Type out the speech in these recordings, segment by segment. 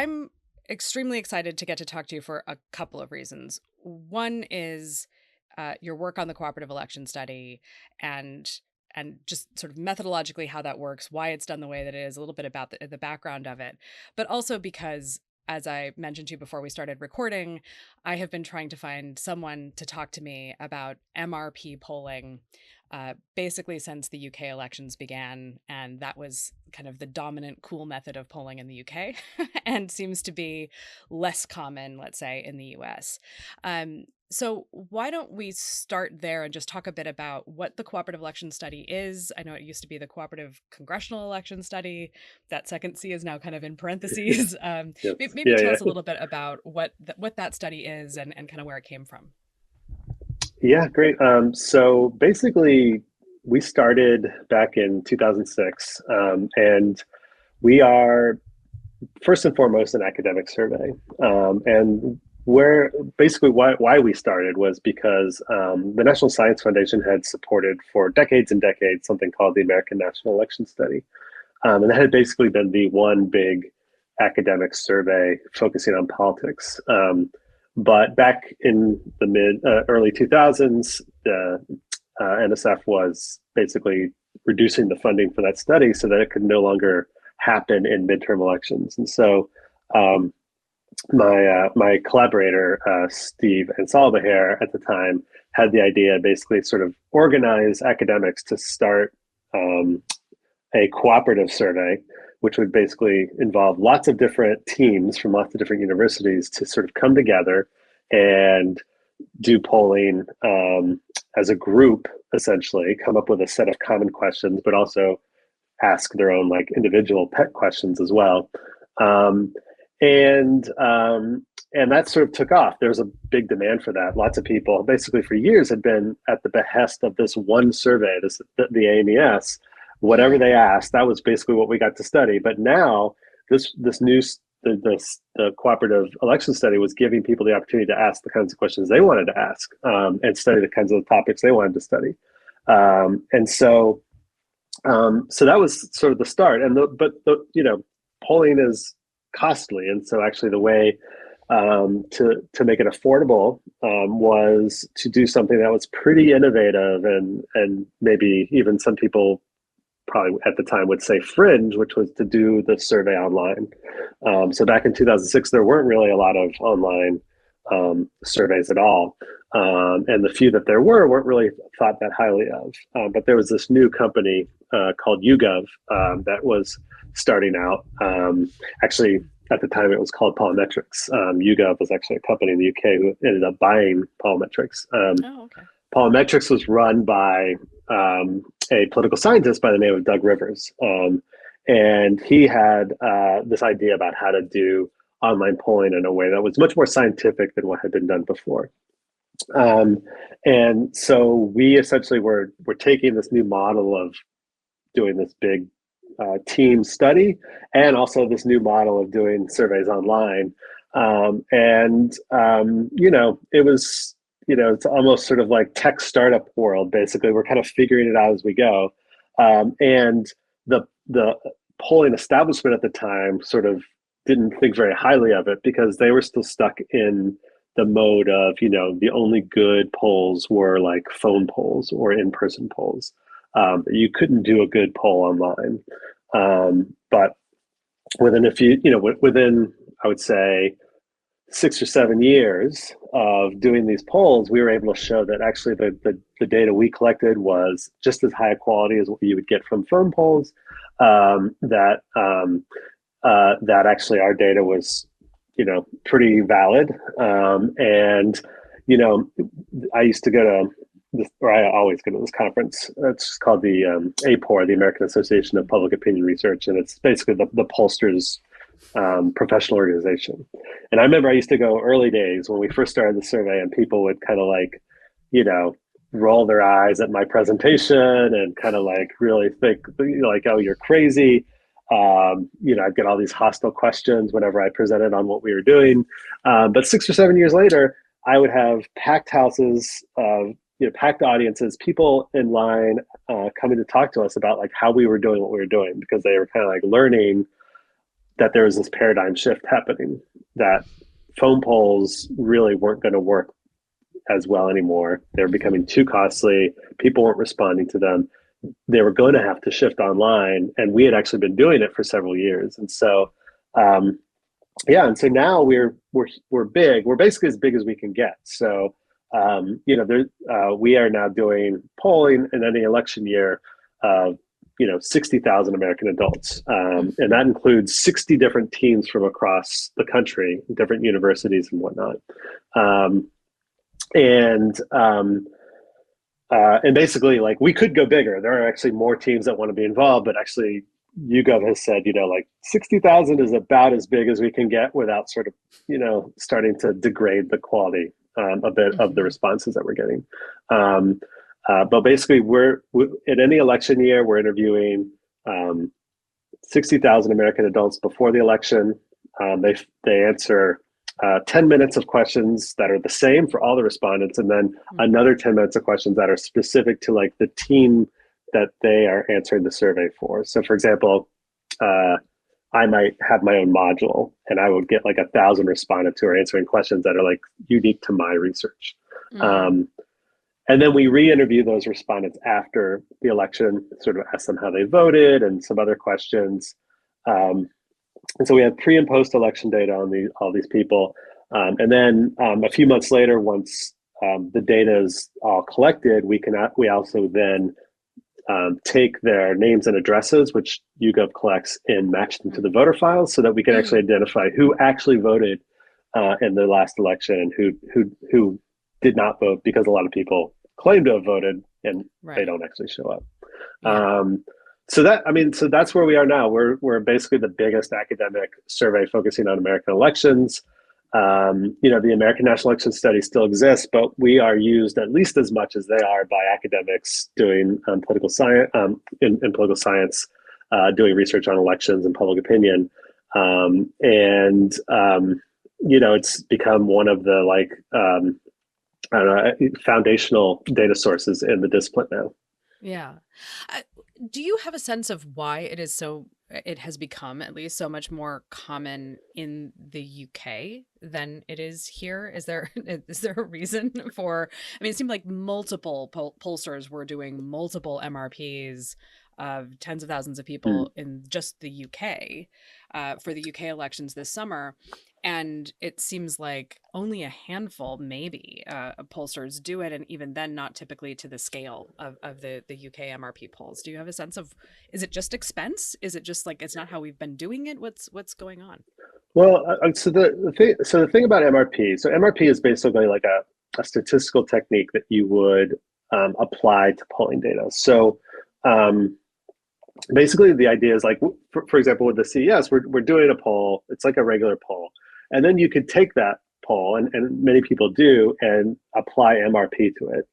I'm extremely excited to get to talk to you for a couple of reasons. One is your work on the Cooperative Election Study and just sort of methodologically how that works, why it's done the way that it is, a little bit about the background of it, but also because, as I mentioned to you before we started recording, I have been trying to find someone to talk to me about MRP polling, basically since the UK elections began, and that was kind of the dominant cool method of polling in the UK, and seems to be less common, let's say, in the US. So why don't we start there and just talk a bit about what the Cooperative Election Study is? I know it used to be the Cooperative Congressional Election Study. That second C is now kind of in parentheses. Yes. Maybe Yeah, tell yeah. us a little bit about what that study is and kind of where it came from. Yeah, great. So basically, we started back in 2006, and we are first and foremost an academic survey. And where basically why we started was because the National Science Foundation had supported for decades and decades something called the American National Election Study. And that had basically been the one big academic survey focusing on politics. But back in the early 2000s, the NSF was basically reducing the funding for that study so that it could no longer happen in midterm elections. And so um, my collaborator, Steve and Salvaher at the time, had the idea basically sort of organize academics to start a cooperative survey, which would basically involve lots of different teams from lots of different universities to sort of come together and do polling as a group, essentially, come up with a set of common questions, but also ask their own like individual pet questions as well. Um, and that sort of took off. There was a big demand for that. Lots of people, basically for years, had been at the behest of this one survey, the AMES. Whatever they asked, that was basically what we got to study. But now this new the cooperative election study was giving people the opportunity to ask the kinds of questions they wanted to ask and study the kinds of topics they wanted to study. And so so that was sort of the start. Polling is costly, and so actually the way to make it affordable was to do something that was pretty innovative and maybe even some people probably at the time would say fringe, which was to do the survey online. So back in 2006, there weren't really a lot of online surveys at all. And the few that there weren't really thought that highly of. But there was this new company called YouGov that was starting out. Actually, at the time, it was called Pollmetrics. YouGov was actually a company in the UK who ended up buying Pollmetrics. Oh, okay. Pollmetrics was run by a political scientist by the name of Doug Rivers. And he had this idea about how to do online polling in a way that was much more scientific than what had been done before. And so we essentially were taking this new model of doing this big team study and also this new model of doing surveys online. It was, it's almost sort of like tech startup world, basically. We're kind of figuring it out as we go. And the polling establishment at the time sort of didn't think very highly of it because they were still stuck in the mode of, the only good polls were like phone polls or in-person polls. You couldn't do a good poll online. But within within, I would say, 6 or 7 years of doing these polls, we were able to show that actually the data we collected was just as high quality as what you would get from phone polls. That actually our data was, pretty valid. I used to go to this, or I always go to this conference. It's called the APOR, the American Association of Public Opinion Research, and it's basically the pollsters' professional organization. And I remember I used to go early days when we first started the survey, and people would kind of like, roll their eyes at my presentation and kind of like really think, like, oh, you're crazy. I'd get all these hostile questions whenever I presented on what we were doing. But 6 or 7 years later, I would have packed houses, packed audiences, people in line coming to talk to us about like how we were doing what we were doing because they were kind of like learning that there was this paradigm shift happening, that phone polls really weren't going to work as well anymore. They were becoming too costly. People weren't responding to them. They were going to have to shift online, and we had actually been doing it for several years. And so, and so now we're big. We're basically as big as we can get. So, we are now doing polling in any election year of 60,000 American adults, and that includes 60 different teams from across the country, different universities and whatnot. And basically, like, we could go bigger. There are actually more teams that want to be involved, but actually YouGov has said, 60,000 is about as big as we can get without sort of, starting to degrade the quality a bit of the responses that we're getting. But basically, we're in any election year, we're interviewing 60,000 American adults before the election. They answer 10 minutes of questions that are the same for all the respondents, and then another 10 minutes of questions that are specific to like the team that they are answering the survey for. So for example, I might have my own module, and I would get like 1,000 respondents who are answering questions that are like unique to my research. And then we re-interview those respondents after the election, sort of ask them how they voted and some other questions. And so we have pre and post election data on all these people. And then a few months later, once the data is all collected, we also then take their names and addresses, which YouGov collects, and match them to the voter files so that we can actually identify who actually voted in the last election and who did not vote, because a lot of people claim to have voted and they don't actually show up. So that's where we are now. We're basically the biggest academic survey focusing on American elections. The American National Election Study still exists, but we are used at least as much as they are by academics doing political science, in political science, doing research on elections and public opinion. It's become one of the foundational data sources in the discipline now. Yeah. Do you have a sense of why it has become at least so much more common in the UK than it is here? Is there a reason for, it seemed like multiple pollsters were doing multiple MRPs of tens of thousands of people in just the UK for the UK elections this summer. And it seems like only a handful, maybe, of pollsters do it, and even then not typically to the scale of the UK MRP polls. Do you have a sense of, is it just expense? Is it just like it's not how we've been doing it? What's going on? Well, so the thing about MRP, so MRP is basically like a statistical technique that you would apply to polling data. So basically the idea is, like, for example, with the CES, we're doing a poll. It's like a regular poll. And then you could take that poll, and many people do, and apply MRP to it.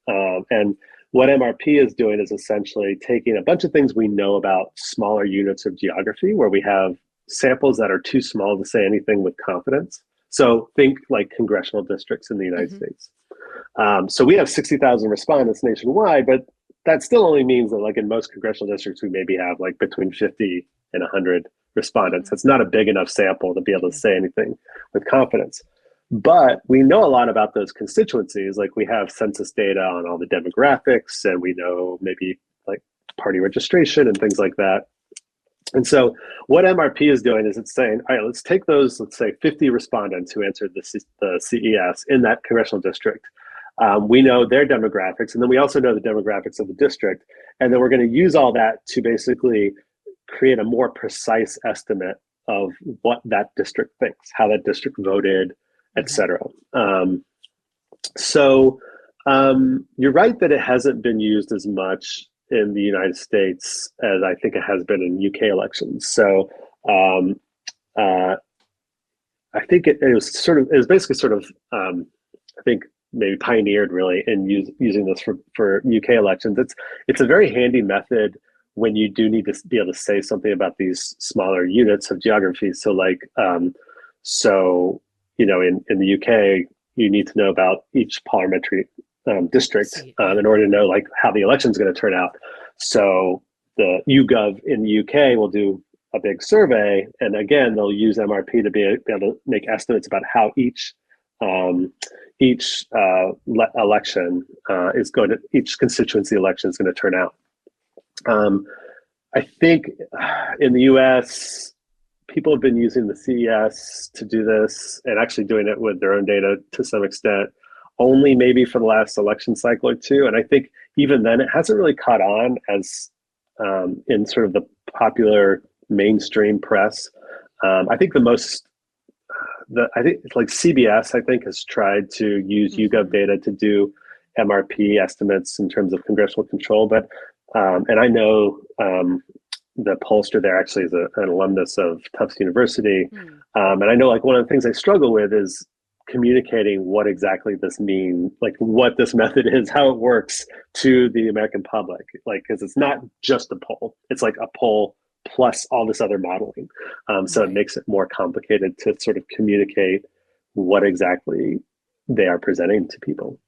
And what MRP is doing is essentially taking a bunch of things we know about smaller units of geography, where we have samples that are too small to say anything with confidence. So think like congressional districts in the United States. So we have 60,000 respondents nationwide, but that still only means that, like, in most congressional districts, we maybe have like between 50 and 100 respondents. It's not a big enough sample to be able to say anything with confidence. But we know a lot about those constituencies. Like, we have census data on all the demographics, and we know maybe like party registration and things like that. And so what MRP is doing is it's saying, all right, let's take those, let's say 50 respondents who answered the CES in that congressional district. We know their demographics, and then we also know the demographics of the district. And then we're going to use all that to basically create a more precise estimate of what that district thinks, how that district voted, et cetera. So you're right that it hasn't been used as much in the United States as I think it has been in UK elections. So I think it was basically sort of I think maybe pioneered really in using this for UK elections. It's a very handy method when you do need to be able to say something about these smaller units of geography. So like, in the UK, you need to know about each parliamentary district in order to know like how the election is going to turn out. So the YouGov in the UK will do a big survey, and again, they'll use MRP to be able to make estimates about how um, election each constituency election is going to turn out. I think in the U.S., people have been using the CES to do this and actually doing it with their own data to some extent, only maybe for the last election cycle or two. And I think even then, it hasn't really caught on as in sort of the popular mainstream press. I think I think it's like CBS, I think, has tried to use YouGov data to do MRP estimates in terms of congressional control. But, and I know the pollster there actually is an alumnus of Tufts University. And I know like one of the things I struggle with is communicating what exactly this means, like what this method is, how it works to the American public. Like, because it's not just a poll, it's like a poll plus all this other modeling. So it makes it more complicated to sort of communicate what exactly they are presenting to people.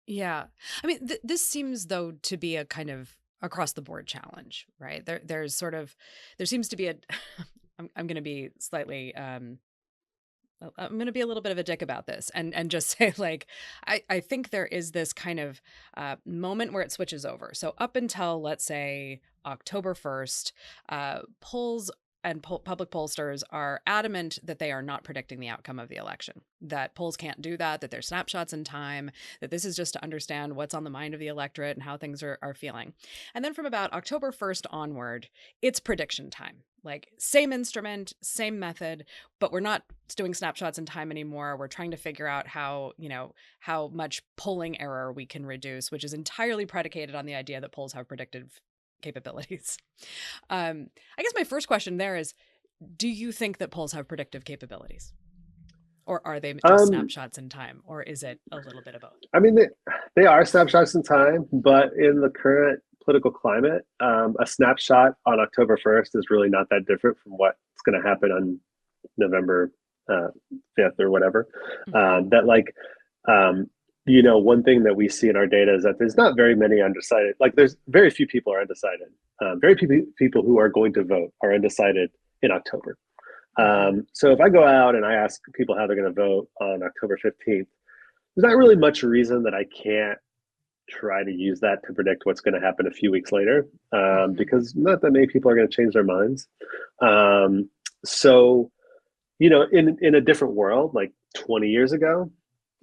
Yeah. I mean, this seems, though, to be a kind of across the board challenge, right? There seems to be I'm going to be slightly, I'm going to be a little bit of a dick about this and just say, like, I think there is this kind of moment where it switches over. So up until, let's say, October 1st, polls and public pollsters are adamant that they are not predicting the outcome of the election, that polls can't do that, that they're snapshots in time, that this is just to understand what's on the mind of the electorate and how things are feeling. And then from about October 1st onward, it's prediction time. Like, same instrument, same method, but we're not doing snapshots in time anymore. We're trying to figure out how much polling error we can reduce, which is entirely predicated on the idea that polls have predictive capabilities. I guess my first question there is, do you think that polls have predictive capabilities? Or are they just snapshots in time? Or is it a little bit of both? I mean, they are snapshots in time, but in the current political climate, a snapshot on October 1st is really not that different from what's going to happen on November 5th or whatever. One thing that we see in our data is that there's not very many undecided. Like, there's very few people are undecided. Very few people who are going to vote are undecided in October. So if I go out and I ask people how they're going to vote on October 15th, there's not really much reason that I can't try to use that to predict what's going to happen a few weeks later, because not that many people are going to change their minds. So, in a different world, like 20 years ago,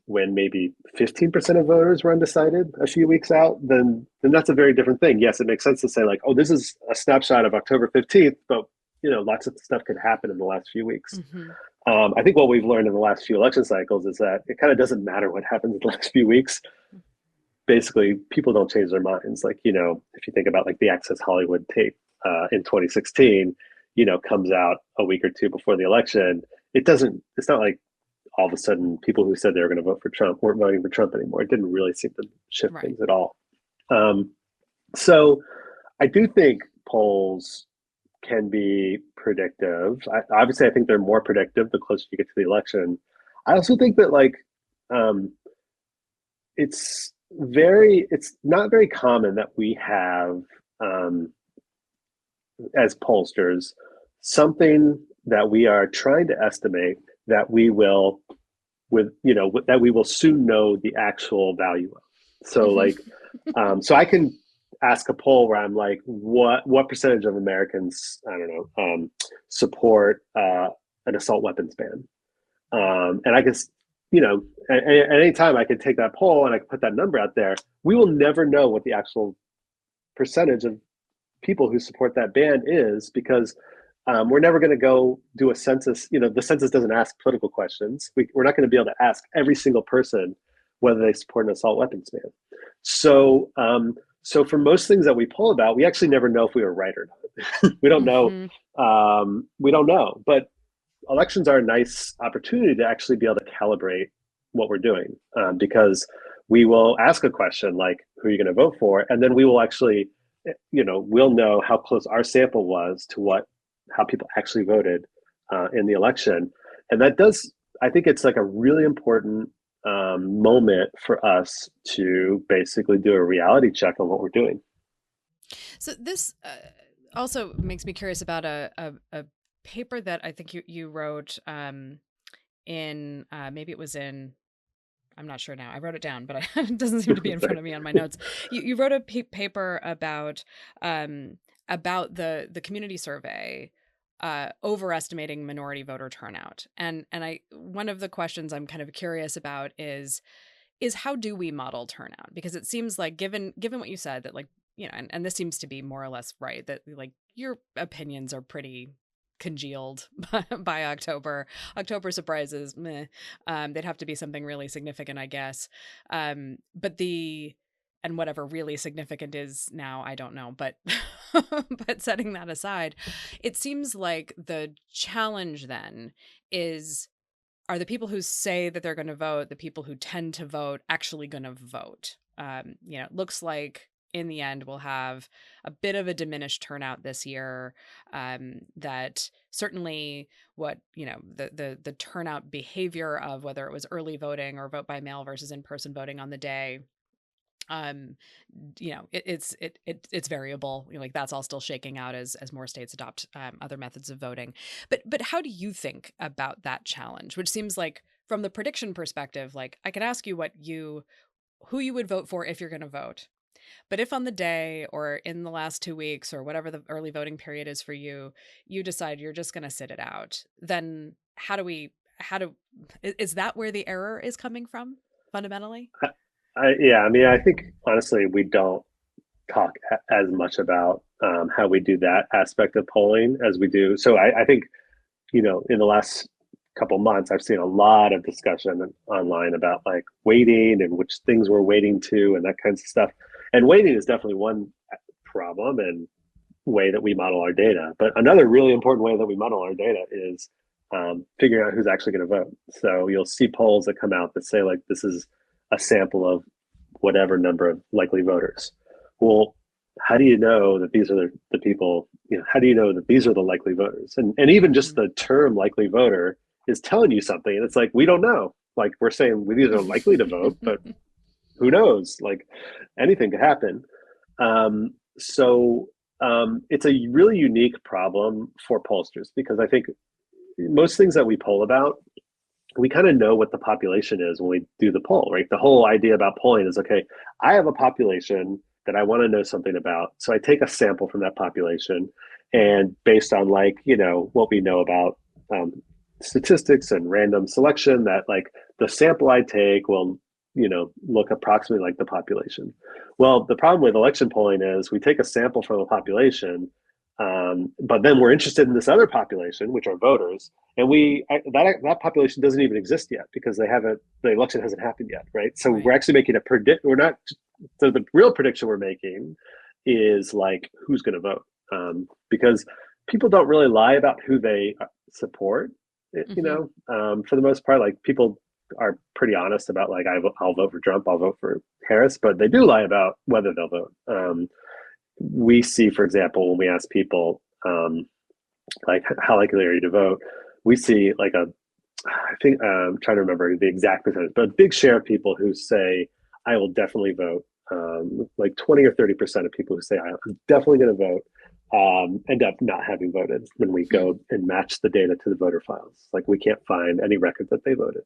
when maybe 15% of voters were undecided a few weeks out, then that's a very different thing. Yes, it makes sense to say, like, oh, this is a snapshot of October 15th, but lots of stuff could happen in the last few weeks. I think what we've learned in the last few election cycles is that it kind of doesn't matter what happens in the last few weeks. Basically, people don't change their minds. Like, if you think about like the Access Hollywood tape in 2016, comes out a week or two before the election. It's not like all of a sudden people who said they were going to vote for Trump weren't voting for Trump anymore. It didn't really seem to shift things at all. So I do think polls can be predictive. Obviously, I think they're more predictive the closer you get to the election. I also think that it's not very common that we have, as pollsters, something that we are trying to estimate that we will soon know the actual value of. So so I can ask a poll where I'm like, what percentage of Americans, I don't know, support an assault weapons ban? And I guess, at any time I could take that poll and I could put that number out there. We will never know what the actual percentage of people who support that ban is, because we're never going to go do a census. The census doesn't ask political questions. We're not going to be able to ask every single person whether they support an assault weapons ban. So, so for most things that we poll about, we actually never know if we were right or not. We don't know. We don't know. But elections are a nice opportunity to actually be able to calibrate what we're doing, because we will ask a question like, who are you going to vote for? And then we will actually, we'll know how close our sample was to how people actually voted in the election. And that does, I think it's like a really important moment for us to basically do a reality check on what we're doing. So this, also makes me curious about a paper that I think you wrote in maybe it was in, I'm not sure now. I wrote it down, but it doesn't seem to be in front Sorry. of me on my notes. You wrote a paper about the community survey overestimating minority voter turnout, and I one of the questions I'm kind of curious about is how do we model turnout? Because it seems like given what you said that, like, and this seems to be more or less right, that like your opinions are pretty congealed by October. October surprises, meh. They'd have to be something really significant, I guess. But the and whatever really significant is now, I don't know. But but setting that aside, it seems like the challenge then is, are the people who say that they're going to vote, the people who tend to vote, actually going to vote? It looks like in the end we'll have a bit of a diminished turnout this year. That certainly what the turnout behavior of whether it was early voting or vote by mail versus in person voting on the day, um it's variable. Like that's all still shaking out as more states adopt other methods of voting. But how do you think about that challenge, which seems like from the prediction perspective, like I can ask you who you would vote for if you're going to vote, but if on the day or in the last 2 weeks or whatever the early voting period is for you, you decide you're just going to sit it out, then how do is that where the error is coming from fundamentally? Yeah, I mean, I think honestly, we don't talk as much about how we do that aspect of polling as we do. So I think, in the last couple months, I've seen a lot of discussion online about like weighting and which things we're weighting to and that kinds of stuff. And weighting is definitely one problem and way that we model our data. But another really important way that we model our data is figuring out who's actually going to vote. So you'll see polls that come out that say like this is a sample of whatever number of likely voters. Well, how do you know that these are the people? How do you know that these are the likely voters? And even just the term likely voter is telling you something. And it's like we don't know. Like we're saying these are likely to vote, but who knows? Like anything could happen. So it's a really unique problem for pollsters because I think most things that we poll about, we kind of know what the population is when we do the poll, right? The whole idea about polling is, okay, I have a population that I want to know something about. So I take a sample from that population and based on like, what we know about statistics and random selection, that like the sample I take will, look approximately like the population. Well, the problem with election polling is we take a sample from the population, but then we're interested in this other population, which are voters, and that population doesn't even exist yet because the election hasn't happened yet, right? So Right. we're actually making a predict. We're not. So the real prediction we're making is like who's going to vote, because people don't really lie about who they support. Hmm. For the most part, like people are pretty honest about like I'll vote for Trump, I'll vote for Harris, but they do lie about whether they'll vote. We see, for example, when we ask people like how likely are you to vote, we see like I think I'm trying to remember the exact percentage, but a big share of people who say I will definitely vote, like 20 or 30% of people who say I'm definitely going to vote, end up not having voted when we Hmm. go and match the data to the voter files. Like we can't find any record that they voted.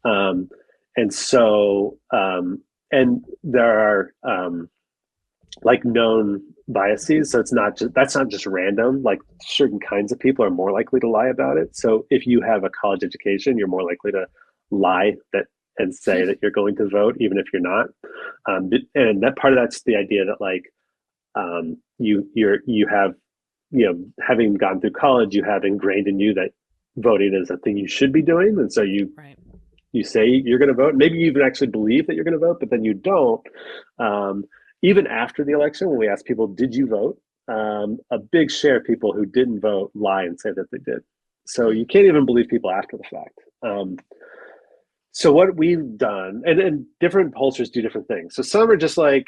Um, and so, and there are like known biases. So that's not just random. Like certain kinds of people are more likely to lie about it. So if you have a college education, you're more likely to lie that and say that you're going to vote, even if you're not. And that part of that's the idea that like you have having gone through college, you have ingrained in you that voting is a thing you should be doing, and so Right. you say you're going to vote. Maybe you even actually believe that you're going to vote, but then you don't. Um, Even after the election, when we ask people, "Did you vote?" A big share of people who didn't vote lie and say that they did. So Hmm. you can't even believe people after the fact. So what we've done, and different pollsters do different things. So some are just like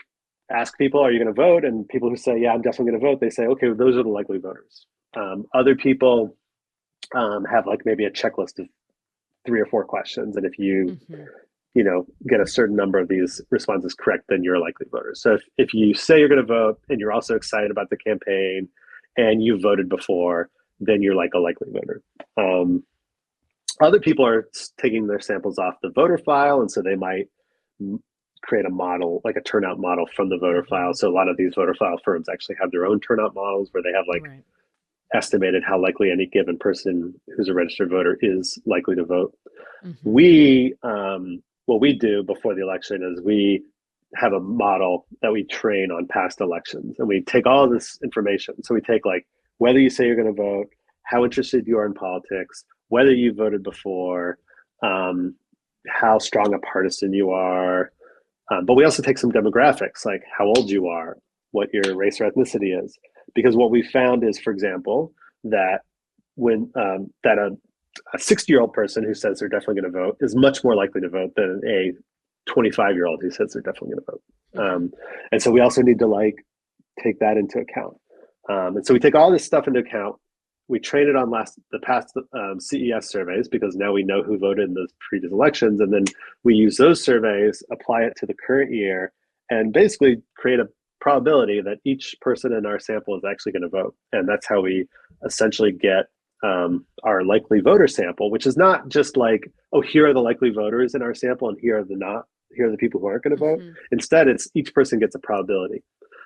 ask people, "Are you going to vote?" And people who say, "Yeah, I'm definitely going to vote," they say, "Okay, well, those are the likely voters." Other people have like maybe a checklist of 3 or 4 questions, and if you Hmm. get a certain number of these responses correct, then you're a likely voter. So if you say you're going to vote and you're also excited about the campaign and you voted before, then you're like a likely voter. Other people are taking their samples off the voter file, and so they might create a model, like a turnout model from the voter file. So a lot of these voter file firms actually have their own turnout models where they have like Right. estimated how likely any given person who's a registered voter is likely to vote. Mm-hmm. We, what we do before the election is we have a model that we train on past elections, and we take all this information. So we take like whether you say you're going to vote, how interested you are in politics, whether you voted before, how strong a partisan you are. But we also take some demographics, like how old you are, what your race or ethnicity is. Because what we found is, for example, that when that a 60-year-old person who says they're definitely going to vote is much more likely to vote than a 25-year-old who says they're definitely going to vote. Mm-hmm. And so we also need to like take that into account. And so we take all this stuff into account. We train it on the past CES surveys, because now we know who voted in those previous elections, and then we use those surveys, apply it to the current year, and basically create a probability that each person in our sample is actually going to vote. And that's how we essentially get our likely voter sample, which is not just like, oh, here are the likely voters in our sample, and here are the people who aren't going to vote. Mm-hmm. Instead, it's each person gets a probability.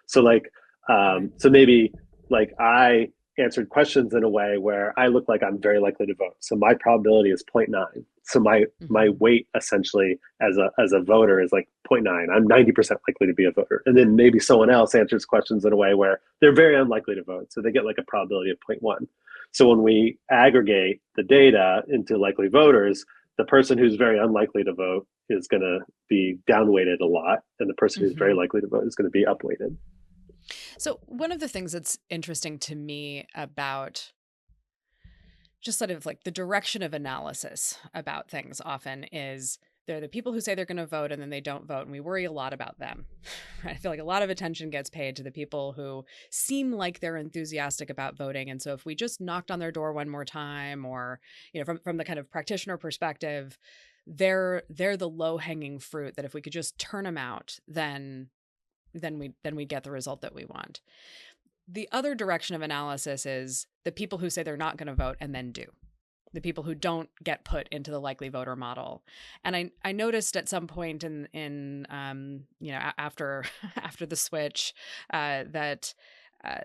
So like, Right. so maybe like I answered questions in a way where I look like I'm very likely to vote. So my probability is 0.9. So my Mm-hmm. weight essentially as a voter is like 0.9. I'm 90% likely to be a voter. And then maybe someone else answers questions in a way where they're very unlikely to vote. So they get like a probability of 0.1. So when we aggregate the data into likely voters, the person who's very unlikely to vote is going to be downweighted a lot, and the person who's very Mm-hmm. likely to vote is going to be upweighted. So, one of the things that's interesting to me about just sort of like the direction of analysis about things often is there are the people who say they're going to vote and then they don't vote, and we worry a lot about them. I feel like a lot of attention gets paid to the people who seem like they're enthusiastic about voting. And so if we just knocked on their door one more time, or, from the kind of practitioner perspective, they're the low-hanging fruit that if we could just turn them out, then we get the result that we want. The other direction of analysis is the people who say they're not going to vote and then do. The people who don't get put into the likely voter model. And I noticed at some point after after the switch, that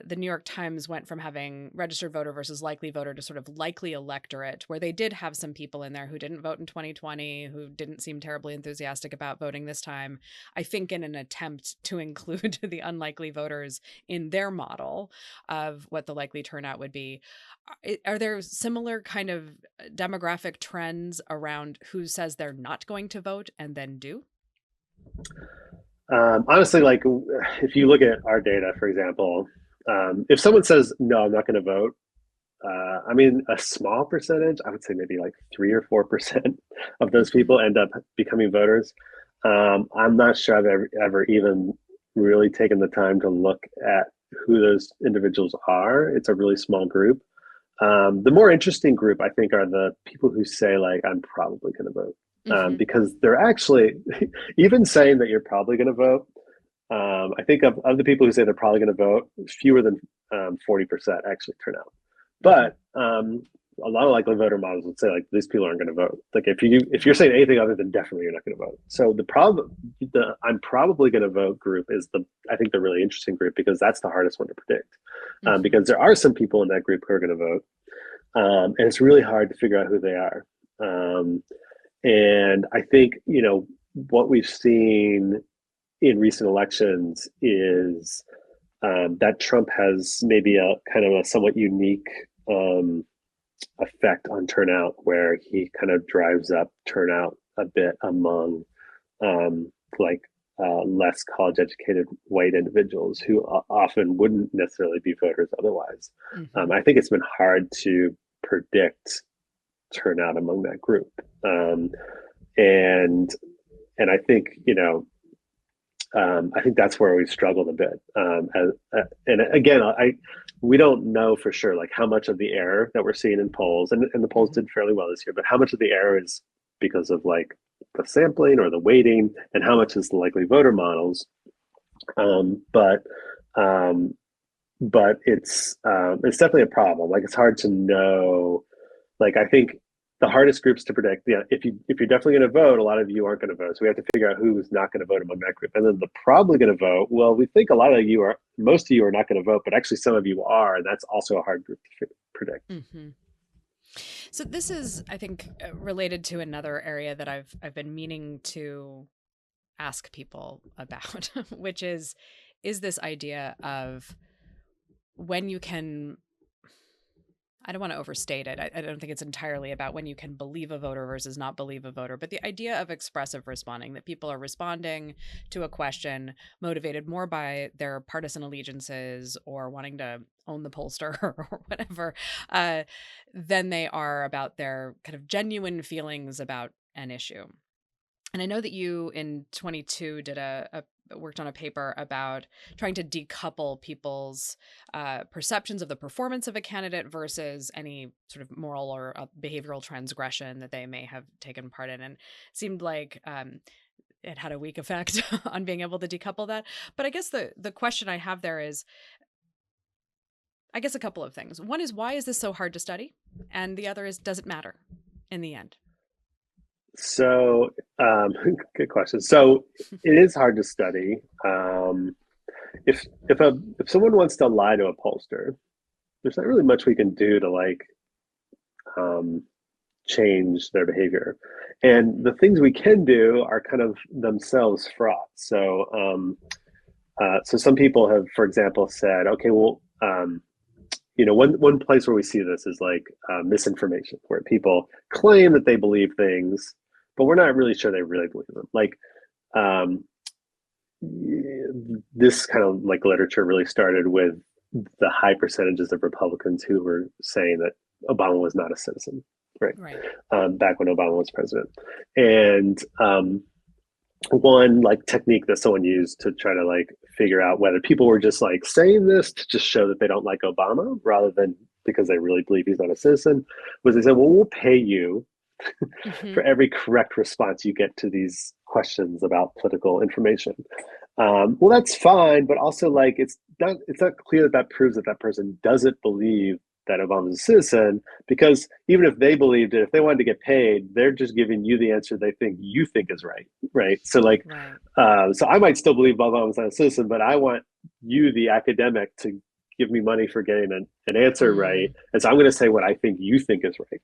the New York Times went from having registered voter versus likely voter to sort of likely electorate, where they did have some people in there who didn't vote in 2020, who didn't seem terribly enthusiastic about voting this time, I think in an attempt to include the unlikely voters in their model of what the likely turnout would be. Are there similar kind of demographic trends around who says they're not going to vote and then do? Honestly, like if you look at our data, for example, if someone says, no, I'm not going to vote, I mean, a small percentage, I would say maybe like 3 or 4% of those Mm-hmm. people end up becoming voters. I'm not sure I've ever even really taken the time to look at who those individuals are. It's a really small group. The more interesting group, I think, are the people who say, like, I'm probably going to vote. Mm-hmm. Because they're actually, even saying that you're probably going to vote, I think of the people who say they're probably going to vote, fewer than 40% actually turn out. Mm-hmm. But a lot of likely voter models would say like these people aren't going to vote. Like if you're saying anything other than definitely you're not going to vote. So the I'm probably going to vote group is I think the really interesting group, because that's the hardest one to predict. Mm-hmm. Because there are some people in that group who are going to vote, and it's really hard to figure out who they are. And I think what we've seen in recent elections is that Trump has maybe a kind of a somewhat unique effect on turnout, where he kind of drives up turnout a bit among like less college educated white individuals who often wouldn't necessarily be voters otherwise. Mm-hmm. I think it's been hard to predict turnout among that group. And I think I think that's where we've struggled a bit. And again, we don't know for sure like how much of the error that we're seeing in polls, and the polls Mm-hmm. did fairly well this year, but how much of the error is because of like the sampling or the weighting, and how much is the likely voter models. But but it's definitely a problem. Like it's hard to know. Like I think the hardest groups to predict. Yeah, if you're definitely going to vote, a lot of you aren't going to vote. So we have to figure out who's not going to vote among that group, and then the probably going to vote. Well, we think a lot of you are, most of you are not going to vote, but actually some of you are, and that's also a hard group to predict. Hmm. So this is, I think, related to another area that I've been meaning to ask people about, which is this idea of when you can, I don't want to overstate it. I don't think it's entirely about when you can believe a voter versus not believe a voter, but the idea of expressive responding, that people are responding to a question motivated more by their partisan allegiances or wanting to own the pollster or whatever, than they are about their kind of genuine feelings about an issue. And I know that you in 22 did a worked on a paper about trying to decouple people's perceptions of the performance of a candidate versus any sort of moral or behavioral transgression that they may have taken part in, and it seemed like it had a weak effect on being able to decouple that. But I guess the question I have there is, I guess, a couple of things. One is, why is this so hard to study? And the other is, does it matter in the end? So, good question. So, it is hard to study. If someone wants to lie to a pollster, there's not really much we can do to like um, change their behavior. And the things we can do are kind of themselves fraught. So some people have, for example, said, okay, well, one place where we see this is like misinformation, where people claim that they believe things, but we're not really sure they really believe them. Like um, this kind of like literature really started with the high percentages of Republicans who were saying that Obama was not a citizen, right? Right. Back when Obama was president, and one like technique that someone used to try to like figure out whether people were just like saying this to just show that they don't like Obama rather than because they really believe he's not a citizen was they said, well, we'll pay you Hmm. for every correct response you get to these questions about political information. Well, that's fine, but also like it's not clear that that proves that that person doesn't believe that Obama's a citizen, because even if they believed it, if they wanted to get paid, they're just giving you the answer they think you think is right, right? So like, Right. so I might still believe Obama's not a citizen, but I want you, the academic, to give me money for getting an answer right, Mm, and so I'm going to say what I think you think is right.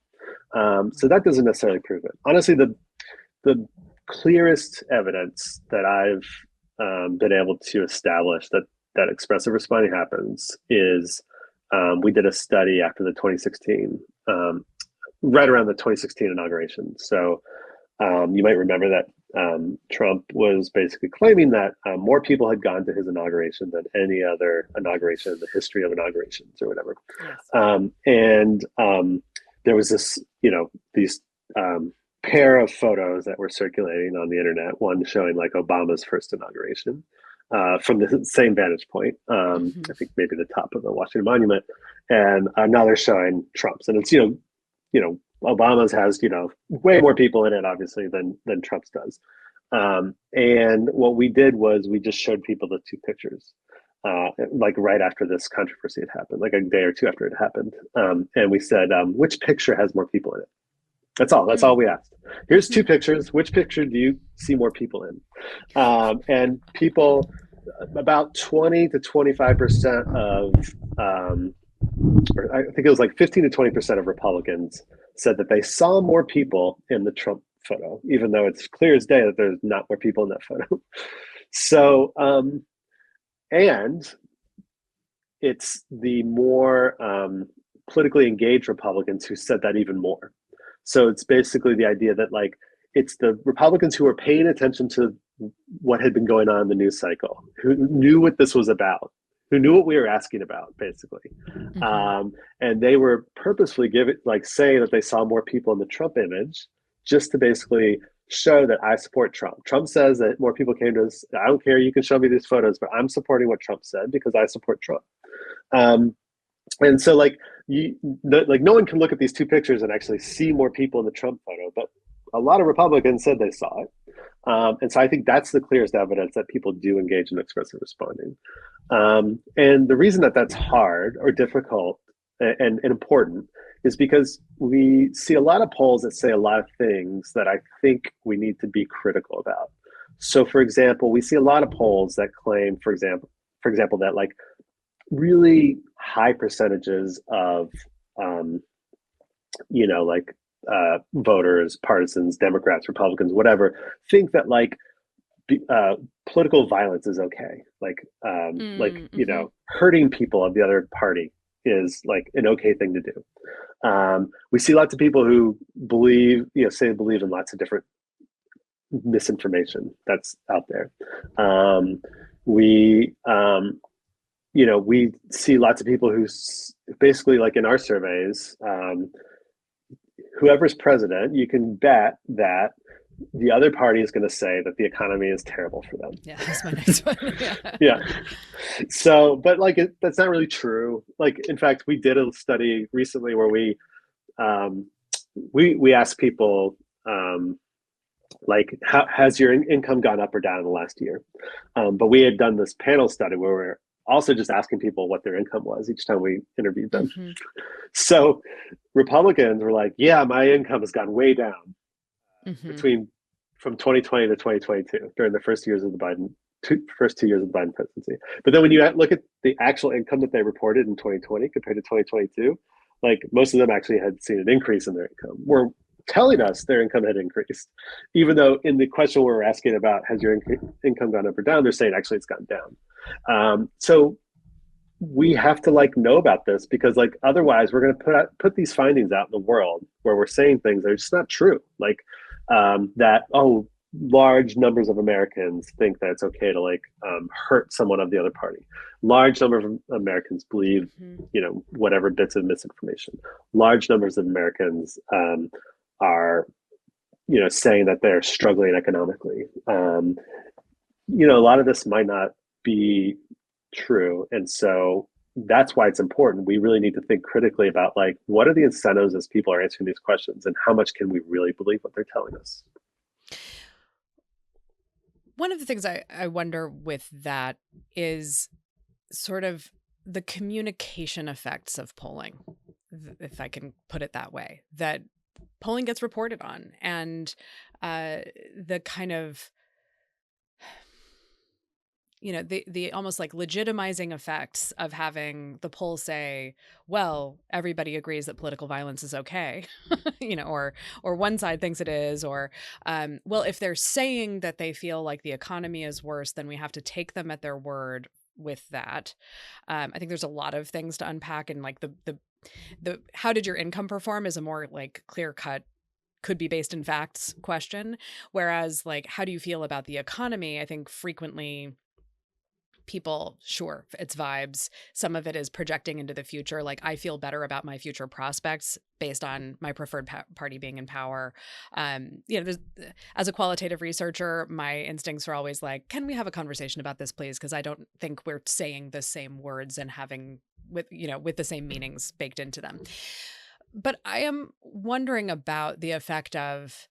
So right. that doesn't necessarily prove it. Honestly, the clearest evidence that I've been able to establish that expressive responding happens is we did a study after the 2016, right around the 2016 inauguration. So you might remember that Trump was basically claiming that more people had gone to his inauguration than any other inauguration in the history of inaugurations or whatever. Yes. And there was this, these pair of photos that were circulating on the internet, one showing like Obama's first inauguration from the same vantage point. Hmm. I think maybe the top of the Washington Monument, and another showing Trump's, and it's Obama's has way more people in it obviously than Trump's does. And what we did was we just showed people the two pictures, like right after this controversy had happened, like a day or two after it happened, and we said, which picture has more people in it? That's all. That's all Mm. we asked. Here's two pictures. Which picture do you see more people in? And people, about 20 to 25% of, or I think it was like 15 to 20% of Republicans said that they saw more people in the Trump photo, even though it's clear as day that there's not more people in that photo. So, and it's the more politically engaged Republicans who said that even more. So it's basically the idea that like it's the Republicans who were paying attention to what had been going on in the news cycle, who knew what this was about, who knew what we were asking about, basically, Hmm. um, and they were purposefully giving like saying that they saw more people in the Trump image just to basically show that I support Trump. Trump says that more people came to us. I don't care. You can show me these photos, but I'm supporting what Trump said because I support Trump. Um, and so like like no one can look at these two pictures and actually see more people in the Trump photo, but a lot of Republicans said they saw it. And so I think that's the clearest evidence that people do engage in expressive responding. And the reason that that's hard or difficult and important is because we see a lot of polls that say a lot of things that I think we need to be critical about. So, for example, we see a lot of polls that claim, for example, that like really high percentages of um, like voters, partisans, Democrats, Republicans, whatever, think that like uh, political violence is okay. Mm-hmm. Hurting people of the other party is like an okay thing to do. We see lots of people who believe, say they believe in lots of different misinformation that's out there. Um, we, we see lots of people who basically, like in our surveys, whoever's president, you can bet that the other party is going to say that the economy is terrible for them. Yeah, that's my next one. Yeah. Yeah. So, but like that's not really true. Like, in fact, we did a study recently where um, we asked people like, how has your income gone up or down in the last year? But we had done this panel study where we're also just asking people what their income was each time we interviewed them. Mm-hmm. So Republicans were like, yeah, my income has gone way down Mm-hmm. between from 2020 to 2022 during the first 2 years of the Biden presidency. But then when you look at the actual income that they reported in 2020 compared to 2022, like most of them actually had seen an increase in their income. Were telling us their income had increased, even though in the question we were asking about has your income gone up or down, they're saying actually it's gone down. So we have to like know about this because like otherwise we're going to put these findings out in the world where we're saying things that are just not true. Like that large numbers of Americans think that it's okay to like hurt someone of the other party. Large numbers of Americans believe whatever bits of misinformation. Large numbers of Americans are saying that they're struggling economically. A lot of this might not be true. And so that's why it's important. We really need to think critically about like, what are the incentives as people are answering these questions and how much can we really believe what they're telling us? One of the things I wonder with that is sort of the communication effects of polling, if I can put it that way, that polling gets reported on and the kind of the almost like legitimizing effects of having the poll say, well, everybody agrees that political violence is okay, or one side thinks it is, or well, if they're saying that they feel like the economy is worse, then we have to take them at their word with that. I think there's a lot of things to unpack, and like the how did your income perform is a more like clear cut, could be based in facts question, whereas like how do you feel about the economy, I think frequently people, sure, it's vibes. Some of it is projecting into the future. Like, I feel better about my future prospects based on my preferred party being in power. As a qualitative researcher, my instincts are always like, can we have a conversation about this, please? Because I don't think we're saying the same words and having with the same meanings baked into them. But I am wondering about the effect of,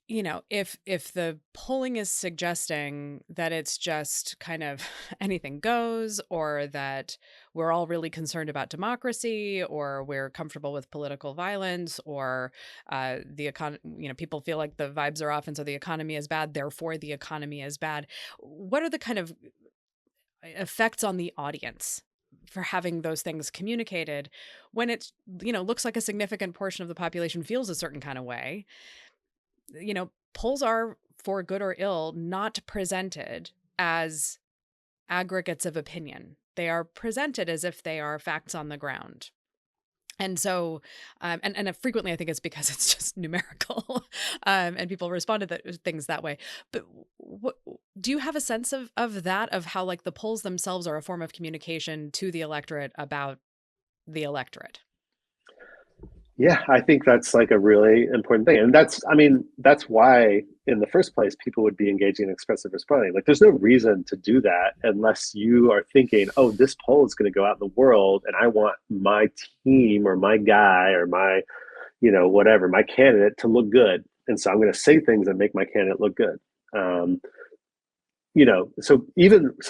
if the polling is suggesting that it's just kind of anything goes, or that we're all really concerned about democracy, or we're comfortable with political violence, or the economy, people feel like the vibes are off, and so the economy is bad, therefore the economy is bad. What are the kind of effects on the audience for having those things communicated when it's, looks like a significant portion of the population feels a certain kind of way? Polls are, for good or ill, not presented as aggregates of opinion. They are presented as if they are facts on the ground. And so, and frequently I think it's because it's just numerical, and people respond to things that way. But do you have a sense of that, of how like the polls themselves are a form of communication to the electorate about the electorate? Yeah, I think that's like a really important thing. And that's why in the first place, people would be engaging in expressive responding. Like there's no reason to do that unless you are thinking, oh, this poll is going to go out in the world and I want my team or my guy or my, whatever, my candidate to look good. And so I'm going to say things that make my candidate look good. Um, so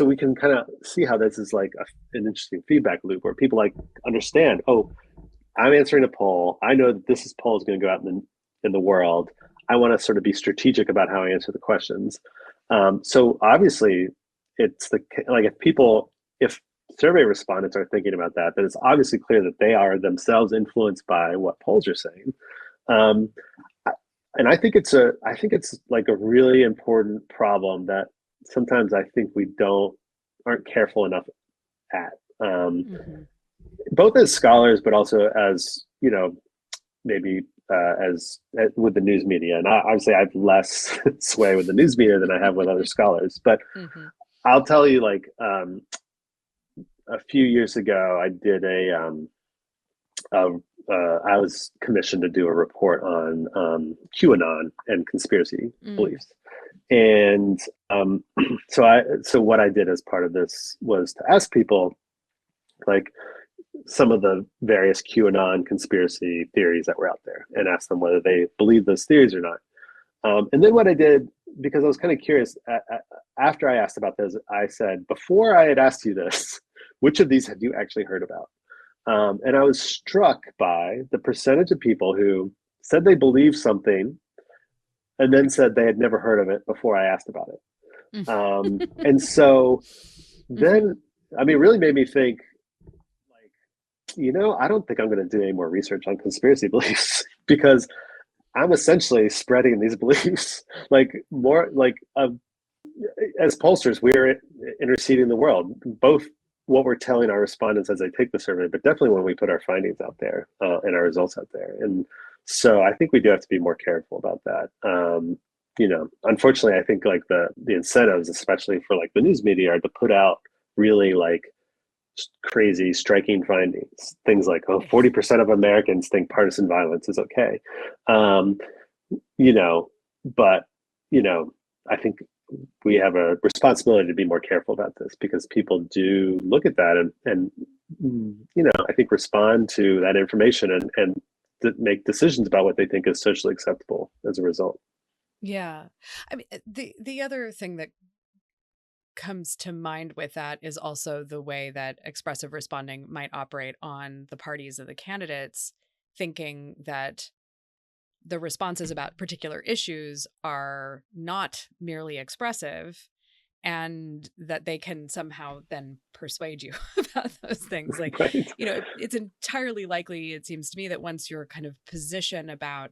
we can kind of see how this is like an interesting feedback loop where people like understand, oh, I'm answering a poll. I know that this poll is going to go out in the world. I want to sort of be strategic about how I answer the questions. So obviously, it's like if survey respondents are thinking about that, then it's obviously clear that they are themselves influenced by what polls are saying. Um, and I think it's like a really important problem that sometimes I think we aren't careful enough at. Mm-hmm. Both as scholars, but also as maybe as with the news media. And obviously, I have less sway with the news media than I have with other scholars. But Mm-hmm. I'll tell you, like a few years ago, I did a I was commissioned to do a report on QAnon and conspiracy Mm. beliefs. And so what I did as part of this was to ask people like some of the various QAnon conspiracy theories that were out there and ask them whether they believe those theories or not. And then what I did, because I was kind of curious, after I asked about this, I said, before I had asked you this, which of these had you actually heard about? And I was struck by the percentage of people who said they believed something and then said they had never heard of it before I asked about it. And so Mm-hmm. then, I mean, it really made me think, like, I don't think I'm going to do any more research on conspiracy beliefs because I'm essentially spreading these beliefs, like more like as pollsters, we're interceding the world, both what we're telling our respondents as they take the survey, but definitely when we put our findings out there and our results out there. And so I think we do have to be more careful about that. Unfortunately, I think like the incentives, especially for like the news media, are to put out really like crazy, striking findings. Things like, oh, 40% of Americans think partisan violence is okay. Um, you know, but, I think we have a responsibility to be more careful about this because people do look at that and I think respond to that information and make decisions about what they think is socially acceptable as a result. Yeah. I mean, the other thing that comes to mind with that is also the way that expressive responding might operate on the parties of the candidates, thinking that the responses about particular issues are not merely expressive and that they can somehow then persuade you about those things. Like, Right. it's entirely likely, it seems to me, that once your kind of position about,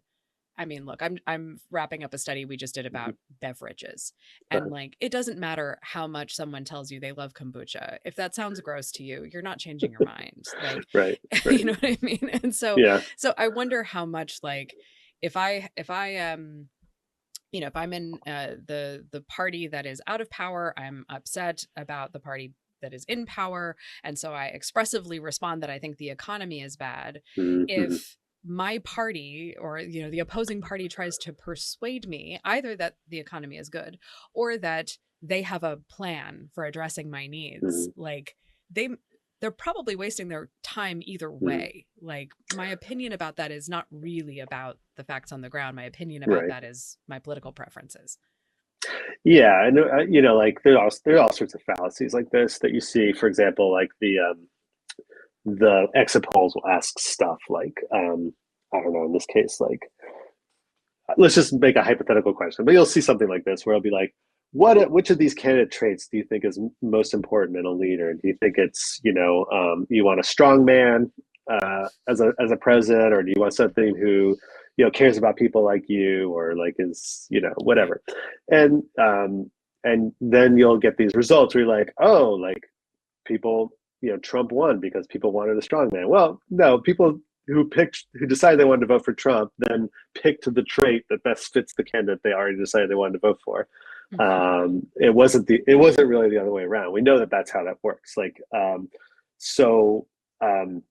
I mean, look, I'm wrapping up a study we just did about beverages. And like, it doesn't matter how much someone tells you they love kombucha. If that sounds gross to you, you're not changing your mind. Like, Right. Right. you know what I mean? And Yeah. so I wonder how much, like, if I am, if I'm in the party that is out of power, I'm upset about the party that is in power, and so I expressively respond that I think the economy is bad. Mm-hmm. If my party or the opposing party tries to persuade me either that the economy is good or that they have a plan for addressing my needs, Mm-hmm. like they they're probably wasting their time either Mm-hmm. way. Like, my opinion about that is not really about the facts on the ground. My opinion about Right. that is my political preferences. Yeah, and like there are all sorts of fallacies like this that you see. For example, like the exit polls will ask stuff like, I don't know, in this case, like, let's just make a hypothetical question, but you'll see something like this where it'll be like, which of these candidate traits do you think is most important in a leader? Do you think it's, you want a strong man as a president, or do you want something who, cares about people like you, or like is, Right. whatever. And then you'll get these results where you're like, oh, like people, Trump won because people wanted a strong man. Well, no, people who decided they wanted to vote for Trump then picked the trait that best fits the candidate they already decided they wanted to vote for. It wasn't really the other way around. We know that that's how that works. Like, so um,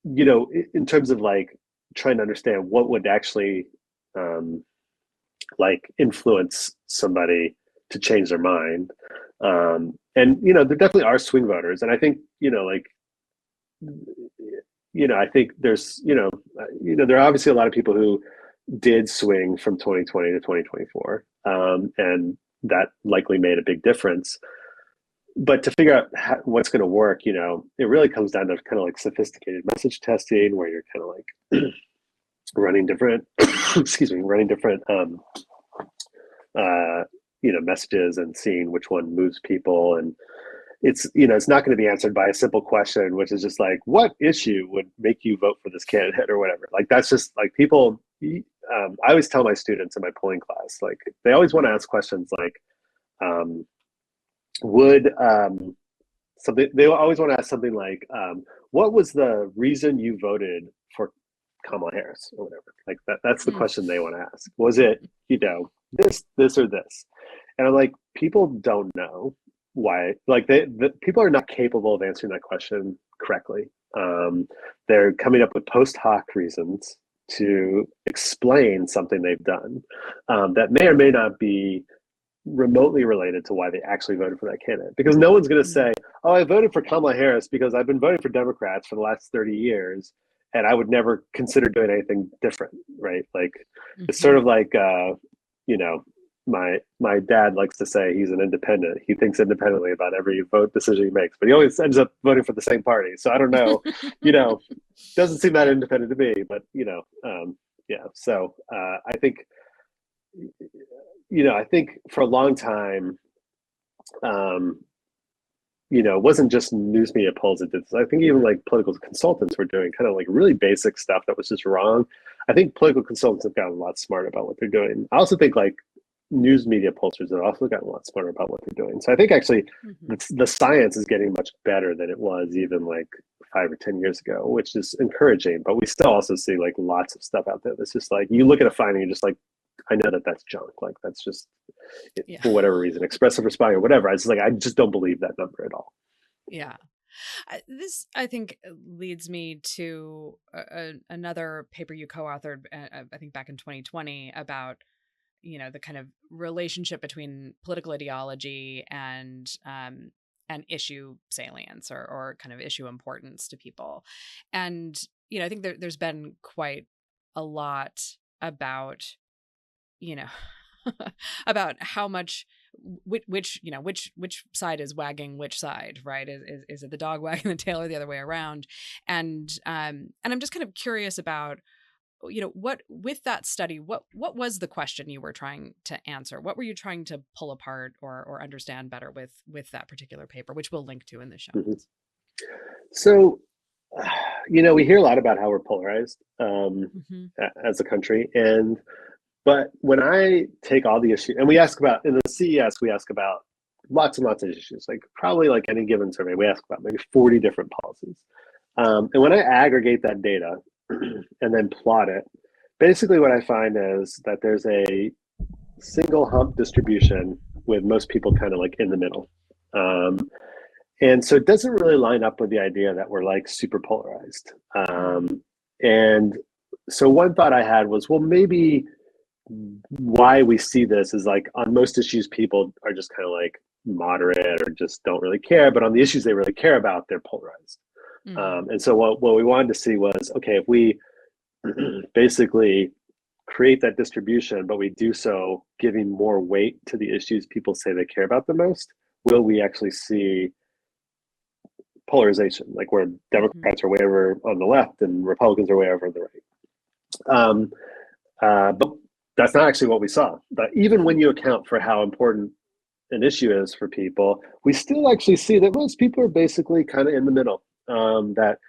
in terms of like trying to understand what would actually um, like influence somebody to change their mind. And there definitely are swing voters, and I think like I think there's, there are obviously a lot of people who did swing from 2020 to 2024, and that likely made a big difference. But to figure out what's going to work, it really comes down to kind of like sophisticated message testing, where you're kind of like running different, excuse me, running different, messages and seeing which one moves people. And it's not going to be answered by a simple question, which is just like, what issue would make you vote for this candidate or whatever. Like, that's just like people. I always tell my students in my polling class, like, they always want to ask questions like, would something they always want to ask something like, what was the reason you voted for Kamala Harris or whatever? Like that's the question they want to ask. Was it, this or this? And I'm like, people don't know why. Like the people are not capable of answering that question correctly. They're coming up with post hoc reasons to explain something they've done, that may or may not be remotely related to why they actually voted for that candidate. Because no one's going to say, oh, I voted for Kamala Harris because I've been voting for Democrats for the last 30 years and I would never consider doing anything different, right? Like, it's sort of like, my dad likes to say he's an independent. He thinks independently about every vote decision he makes, but he always ends up voting for the same party. So I don't know, doesn't seem that independent to me, but yeah. So I think, I think for a long time, it wasn't just news media polls that did this. I think even like political consultants were doing kind of like really basic stuff that was just wrong. I think political consultants have gotten a lot smarter about what they're doing. I also think like news media pollsters have also gotten a lot smarter about what they're doing. So I think actually the science is getting much better than it was even like 5 or 10 years ago, which is encouraging. But we still also see like lots of stuff out there that's just like, you look at a finding, you're just like, I know that that's junk. Like that's just, for whatever reason, expressive responding or whatever. I just don't believe that number at all. Yeah. This, I think, leads me to another paper you co-authored, I think back in 2020, about, the kind of relationship between political ideology and issue salience or kind of issue importance to people. And, I think there's been quite a lot about, about how much which side is wagging which side, right? Is it the dog wagging the tail or the other way around? And I'm just kind of curious about, what with that study, what was the question you were trying to answer? What were you trying to pull apart or understand better with that particular paper, which we'll link to in the show notes? So, we hear a lot about how we're polarized as a country, but when I take all the issues, and we ask about, in the CES, we ask about lots and lots of issues, like probably like any given survey, we ask about maybe 40 different policies. And when I aggregate that data and then plot it, basically what I find is that there's a single hump distribution with most people kind of like in the middle. And so it doesn't really line up with the idea that we're like super polarized. And so one thought I had was, well, maybe why we see this is like on most issues, people are just kind of like moderate or just don't really care. But on the issues they really care about, they're polarized. And so what we wanted to see was, okay, if we basically create that distribution, but we do so giving more weight to the issues people say they care about the most, will we actually see polarization, like where Democrats are way over on the left and Republicans are way over on the right? But that's not actually what we saw. But even when you account for how important an issue is for people, we still actually see that most people are basically kind of in the middle. That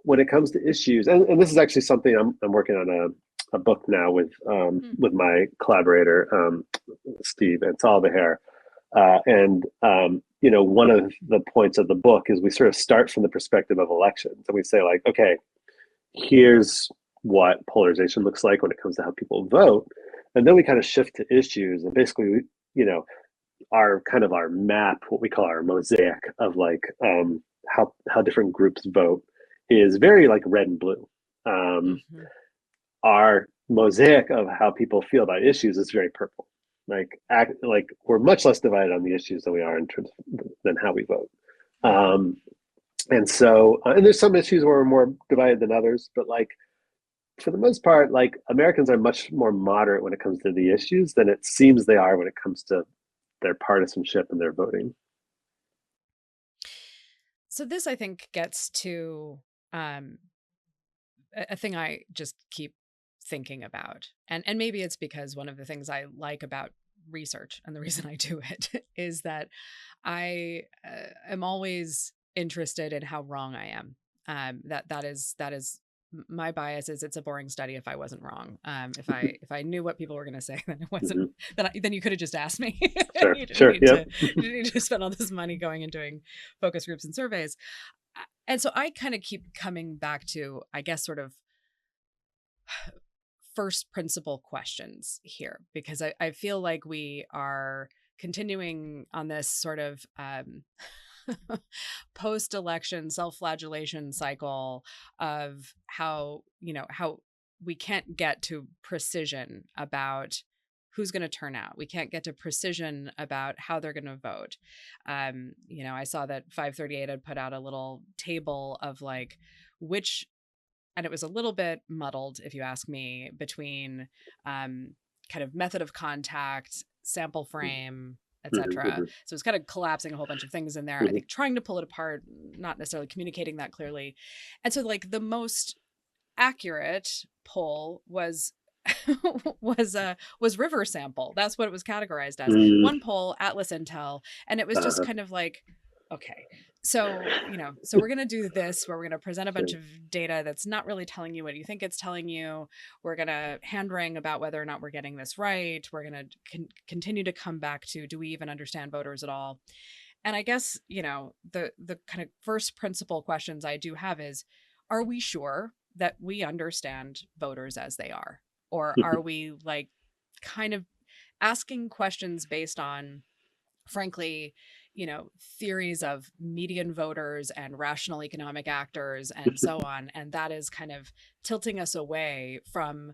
when it comes to issues, and this is actually something I'm working on a book now with my collaborator, Steve and Salvaher. One of the points of the book is we sort of start from the perspective of elections, and we say like, okay, here's what polarization looks like when it comes to how people vote. And then we kind of shift to issues, and basically, our map, what we call our mosaic of like how different groups vote is very like red and blue. Our mosaic of how people feel about issues is very purple. Like we're much less divided on the issues than we are in terms than how we vote. And so, and there's some issues where we're more divided than others, but like for the most part, like Americans are much more moderate when it comes to the issues than it seems they are when it comes to their partisanship and their voting. So this, I think, gets to um, a thing I just keep thinking about. And maybe it's because one of the things I like about research and the reason I do it is that I am always interested in how wrong I am. That is my bias is it's a boring study if I wasn't wrong. If I knew what people were going to say, then it wasn't. Mm-hmm. Then you could have just asked me. Sure, You didn't sure, need to. yep. You didn't need to spend all this money going and doing focus groups and surveys. And so I kind of keep coming back to, I guess, sort of first principle questions here, because I feel like we are continuing on this sort of post-election self-flagellation cycle of how we can't get to precision about who's going to turn out. We can't get to precision about how they're going to vote. I saw that 538 had put out a little table of like which, and it was a little bit muddled, if you ask me, between kind of method of contact, sample frame, etc. Mm-hmm. So it's kind of collapsing a whole bunch of things in there. I Mm-hmm. think trying to pull it apart, not necessarily communicating that clearly. And so like the most accurate poll was was river sample. That's what it was categorized as. Mm-hmm. One poll, Atlas Intel, and it was just Uh-huh. kind of like, okay, so we're going to do this where we're going to present a bunch Sure. of data that's not really telling you what you think it's telling you. We're going to hand wring about whether or not we're getting this right. We're going to continue to come back to, do we even understand voters at all? And I guess, the kind of first principle questions I do have is, are we sure that we understand voters as they are? Or are we like kind of asking questions based on, frankly, theories of median voters and rational economic actors and so on? And that is kind of tilting us away from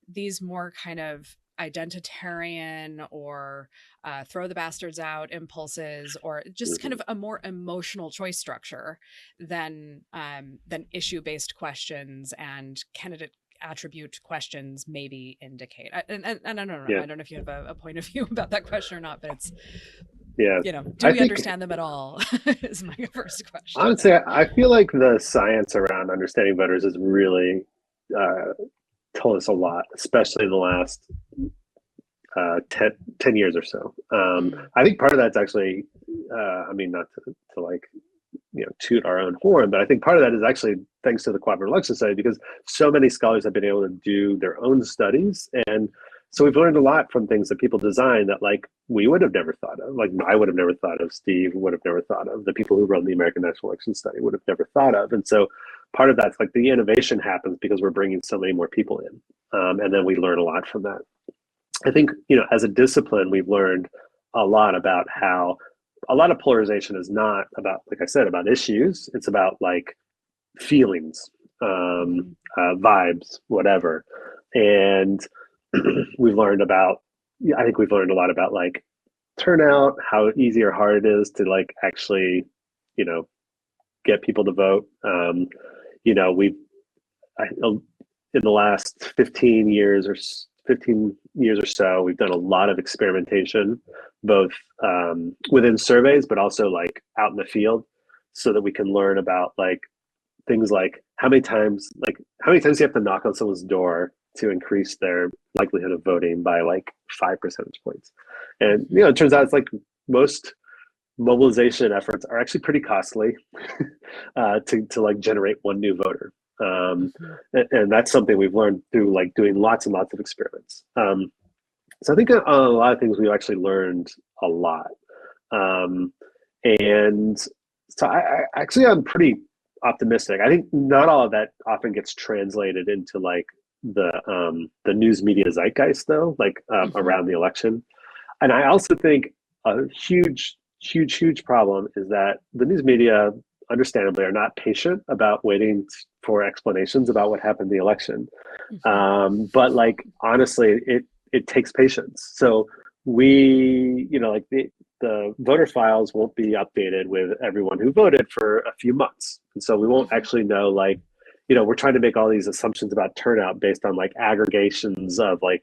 these more kind of identitarian or throw the bastards out impulses, or just kind Mm-hmm. of a more emotional choice structure than issue based questions and candidate attribute questions maybe indicate. And I don't know. Yeah, I don't know if you have a point of view about that question or not, but it's, yeah. do I we think understand them at all? Is my first question. honestly, I feel like the science around understanding voters has really uh, told us a lot, especially in the last 10 years or so. Mm, I think part of that's actually, I mean, not to like, toot our own horn, but I think part of that is actually thanks to the Cooperative Election Study, because so many scholars have been able to do their own studies. And so we've learned a lot from things that people design that like we would have never thought of. Like I would have never thought of, Steve would have never thought of, the people who run the American National Election Study would have never thought of. And so part of that's like the innovation happens because we're bringing so many more people in. And then we learn a lot from that. I think, as a discipline, we've learned a lot about how a lot of polarization is not about, like I said, about issues. It's about like feelings, mm-hmm, vibes, whatever. And we've learned about, I think we've learned a lot about like turnout, how easy or hard it is to like actually, you know, get people to vote. We've I, in the last 15 years or so, we've done a lot of experimentation, both within surveys, but also like out in the field, so that we can learn about like things like how many times you have to knock on someone's door to increase their likelihood of voting by like 5 percentage points. And mm-hmm, it turns out it's like most mobilization efforts are actually pretty costly to like generate one new voter. mm-hmm. And that's something we've learned through like doing lots and lots of experiments. So I think on a lot of things we've actually learned a lot. Um, and so I'm pretty optimistic. I think not all of that often gets translated into like the news media zeitgeist though, like Mm-hmm. around the election. And I also think a huge problem is that the news media, understandably, are not patient about waiting for explanations about what happened in the election. Mm-hmm. But like honestly, it takes patience. So we, like the voter files won't be updated with everyone who voted for a few months. And so we won't Hmm. actually know, like, you know, we're trying to make all these assumptions about turnout based on like aggregations of like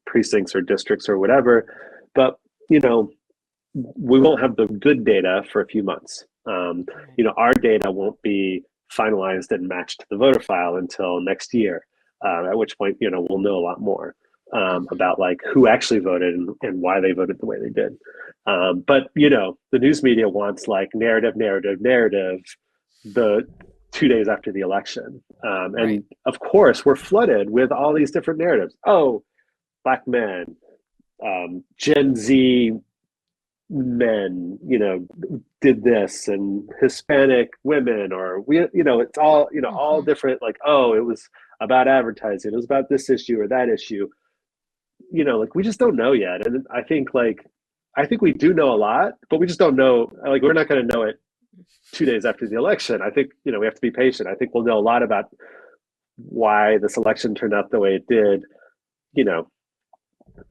precincts or districts or whatever. But, you know, we won't have the good data for a few months. Right. You know, our data won't be finalized and matched to the voter file until next year, at which point, you know, we'll know a lot more Hmm. about like who actually voted and why they voted the way they did. But, you know, the news media wants like narrative, narrative, narrative the 2 days after the election. Right. And of course, we're flooded with all these different narratives. Oh, black men, Gen Z men, you know, did this, and Hispanic women, or we, you know, it's all, you know, all Hmm. different. Like, oh, it was about advertising, it was about this issue or that issue. You know, like we just don't know yet. And I think like, I think we do know a lot, but we just don't know. Like, we're not going to know it 2 days after the election. I think, you know, we have to be patient. I think we'll know a lot about why this election turned out the way it did, you know,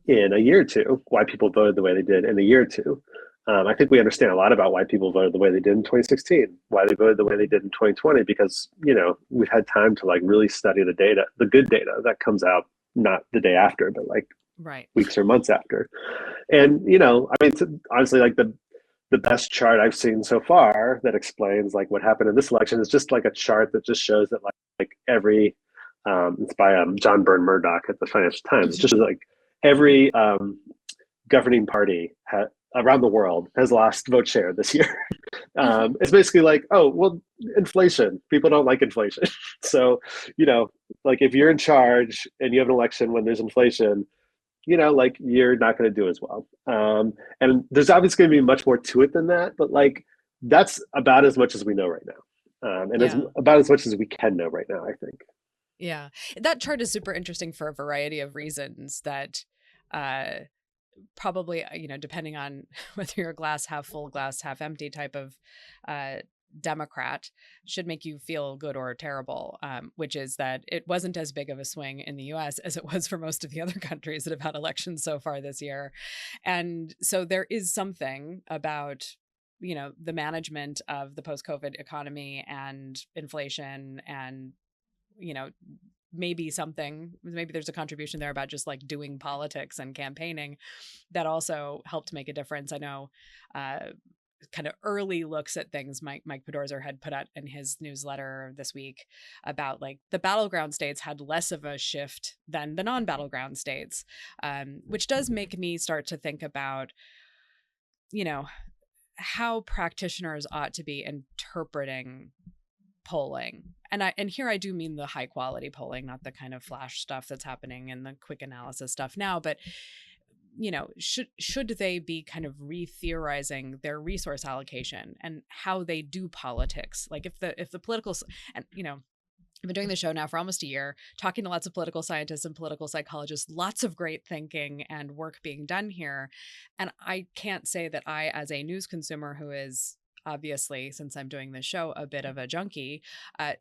in a year or two, why people voted the way they did in a year or two. I think we understand a lot about why people voted the way they did in 2016, why they voted the way they did in 2020, because, you know, we've had time to like really study the data, the good data that comes out not the day after, but like Right. weeks or months after. And, you know, I mean, it's honestly, like the best chart I've seen so far that explains like what happened in this election is just like a chart that just shows that like every it's by John Byrne Murdoch at the Financial Times. It's Hmm. just like every governing party around the world has lost vote share this year. Hmm. It's basically like, oh, well, inflation. People don't like inflation. So, you know, like if you're in charge and you have an election when there's inflation, you know, like you're not going to do as well. And there's obviously going to be much more to it than that, but like that's about as much as we know right now. And it's Yeah. about as much as we can know right now, I think. Yeah. That chart is super interesting for a variety of reasons that uh probably, depending on whether you're a glass half full, glass half empty type of uh, Democrat, should make you feel good or terrible, which is that it wasn't as big of a swing in the US as it was for most of the other countries that have had elections so far this year. And so there is something about the management of the post-COVID economy and inflation and you know maybe there's a contribution there about just like doing politics and campaigning that also helped make a difference. I know uh, kind of early looks at things Mike Podorzer had put out in his newsletter this week about like the battleground states had less of a shift than the non-battleground states, which does make me start to think about, you know, how practitioners ought to be interpreting polling. And here I do mean the high quality polling, not the kind of flash stuff that's happening and the quick analysis stuff now, but should they be kind of re-theorizing their resource allocation and how they do politics? Like if the political, and I've been doing the show now for almost a year, talking to lots of political scientists and political psychologists, lots of great thinking and work being done here. And I can't say that I, as a news consumer who is obviously, since I'm doing this show, a bit of a junkie,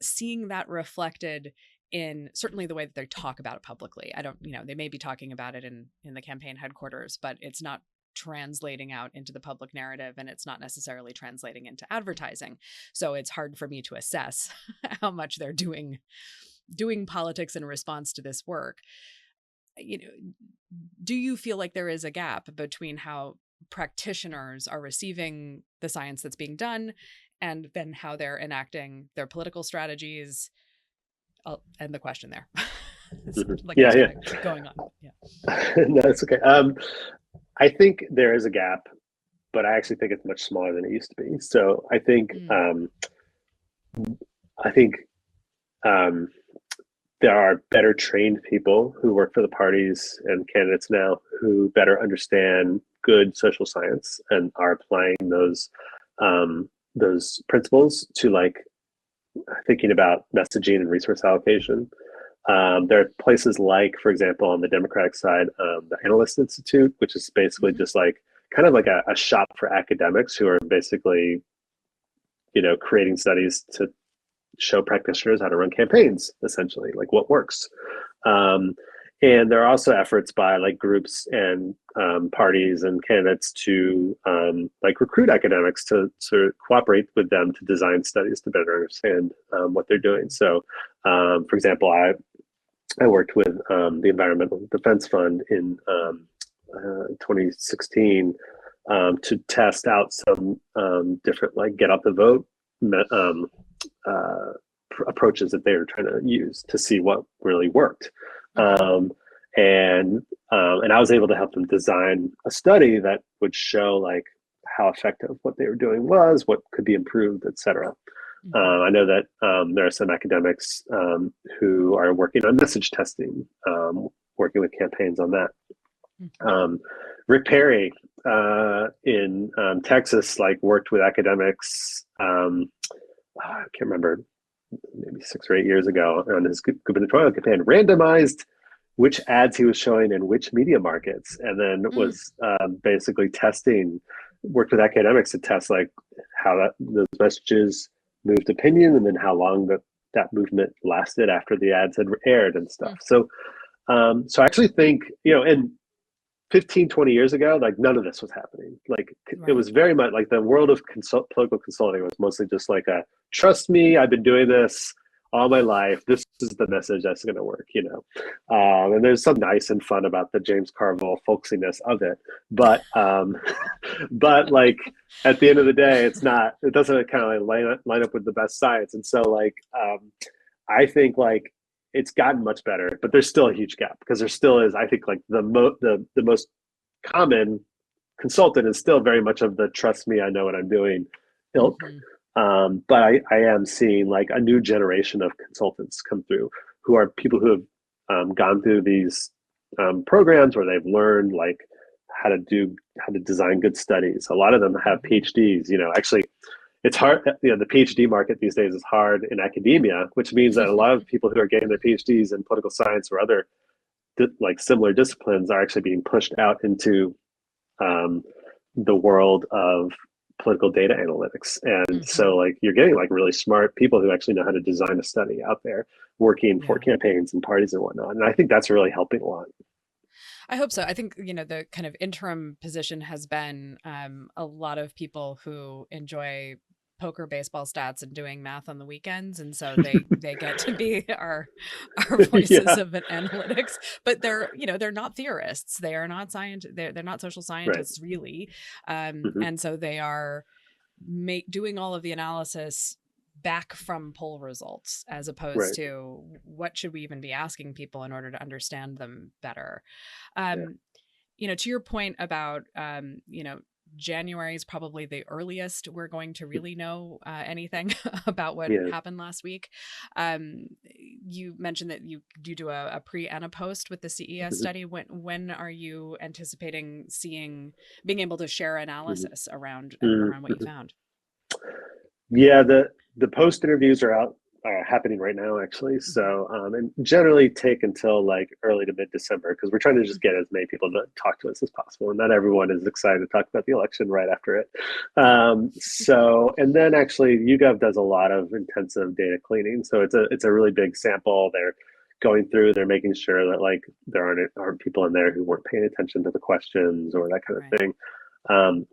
seeing that reflected in certainly the way that they talk about it publicly. I don't, they may be talking about it in the campaign headquarters, but it's not translating out into the public narrative, and it's not necessarily translating into advertising. So it's hard for me to assess how much they're doing politics in response to this work. you know do you feel like there is a gap between how practitioners are receiving the science that's being done and then how they're enacting their political strategies? I'll end the question there. Mm-hmm. Like I Yeah, was yeah. kind of keep going on. Yeah. No, it's okay. I think there is a gap, but I actually think it's much smaller than it used to be. So Mm. I think um, there are better trained people who work for the parties and candidates now who better understand good social science and are applying those principles to like thinking about messaging and resource allocation. There are places like, for example, on the Democratic side, the Analyst Institute, which is basically Hmm. just like kind of like a shop for academics who are basically, you know, creating studies to show practitioners how to run campaigns, essentially, like what works. Um, And there are also efforts by like groups and parties and candidates to like recruit academics to sort of cooperate with them to design studies to better understand what they're doing. So, for example, I worked with the Environmental Defense Fund in 2016 to test out some different like get out the vote approaches that they were trying to use to see what really worked. And I was able to help them design a study that would show like how effective what they were doing was, what could be improved, et cetera. I know that there are some academics who are working on message testing, working with campaigns on that. Rick Perry in Texas, like worked with academics. I can't remember, maybe 6 or 8 years ago on his gubernatorial campaign, randomized which ads he was showing in which media markets, and then was basically worked with academics to test like how those messages moved opinion, and then how long that movement lasted after the ads had aired and stuff. So I actually think, in 15, 20 years ago, like none of this was happening. Like it was very much like the world of political consulting was mostly just like trust me, I've been doing this all my life. This is the message that's going to work, and there's some nice and fun about the James Carville folksiness of it. But like at the end of the day, it doesn't kind of like line up with the best science. And so like, I think like it's gotten much better, but there's still a huge gap because there still is, I think like the most common consultant is still very much of the trust me, I know what I'm doing ilk. But I am seeing like a new generation of consultants come through who are people who have gone through these programs where they've learned like how to design good studies. A lot of them have PhDs. Actually, it's hard. The PhD market these days is hard in academia, which means that a lot of people who are getting their PhDs in political science or other like similar disciplines are actually being pushed out into the world of political data analytics. And so like you're getting like really smart people who actually know how to design a study out there working for campaigns and parties and whatnot. And I think that's really helping a lot. I hope so. I think, the kind of interim position has been a lot of people who enjoy poker baseball stats and doing math on the weekends, and so they get to be our voices of analytics, but they're not theorists, they are not they're not social scientists, really, and so they are doing all of the analysis back from poll results as opposed to what should we even be asking people in order to understand them better. To your point about January is probably the earliest we're going to really know anything about what happened last week. You mentioned that you do a pre and a post with the CES study. When are you anticipating being able to share analysis around what you found? Yeah, the post interviews are happening right now, actually. So, and generally take until like early to mid-December, because we're trying to just get as many people to talk to us as possible. And not everyone is excited to talk about the election right after it. And then actually YouGov does a lot of intensive data cleaning. So it's a really big sample. They're going through, they're making sure that like there aren't people in there who weren't paying attention to the questions or that kind of thing.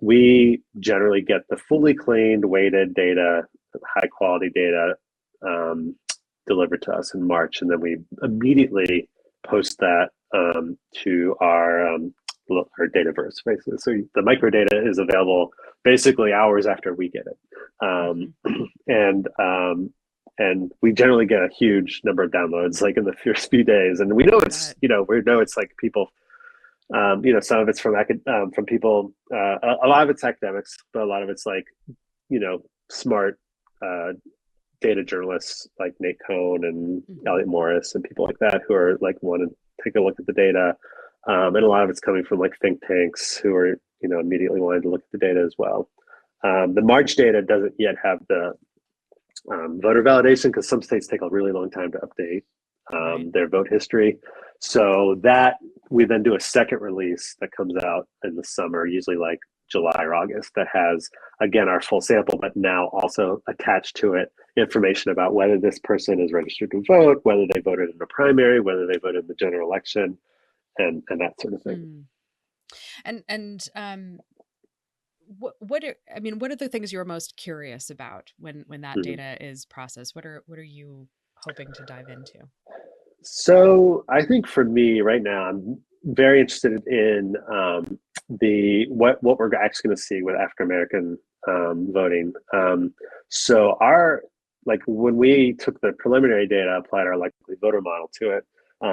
We generally get the fully cleaned, weighted data, high quality data delivered to us in March, and then we immediately post that to our Dataverse, basically. So the microdata is available basically hours after we get it, and we generally get a huge number of downloads like in the first few days, and we know it's like people. Some of it's from people. A lot of it's academics, but a lot of it's like smart data journalists like Nate Cohn and Elliot Morris and people like that who are like want to take a look at the data, and a lot of it's coming from like think tanks who are immediately wanting to look at the data as well. The March data doesn't yet have the voter validation because some states take a really long time to update their vote history. So that we then do a second release that comes out in the summer, usually like July or August that has, again, our full sample, but now also attached to it information about whether this person is registered to vote, whether they voted in the primary, whether they voted in the general election, and that sort of thing. Hmm. And what are, I mean, what are the things you're most curious about when that Mm-hmm. data is processed? What are you hoping to dive into? So I think for me right now, I'm very interested in the what we're actually going to see with African American voting. So our like when we took the preliminary data, applied our likely voter model to it,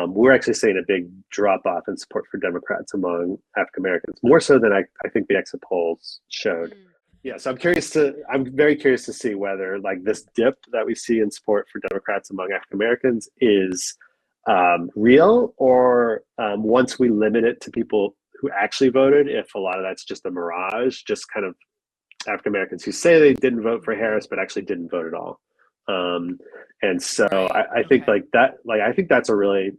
we're actually seeing a big drop off in support for Democrats among African Americans, more so than I think the exit polls showed. Yeah, so I'm very curious to see whether like this dip that we see in support for Democrats among African Americans is real, or once we limit it to people who actually voted, if a lot of that's just a mirage, just kind of African Americans who say they didn't vote for Harris but actually didn't vote at all. Um, and so Right. I think Okay. like that, like I think that's a really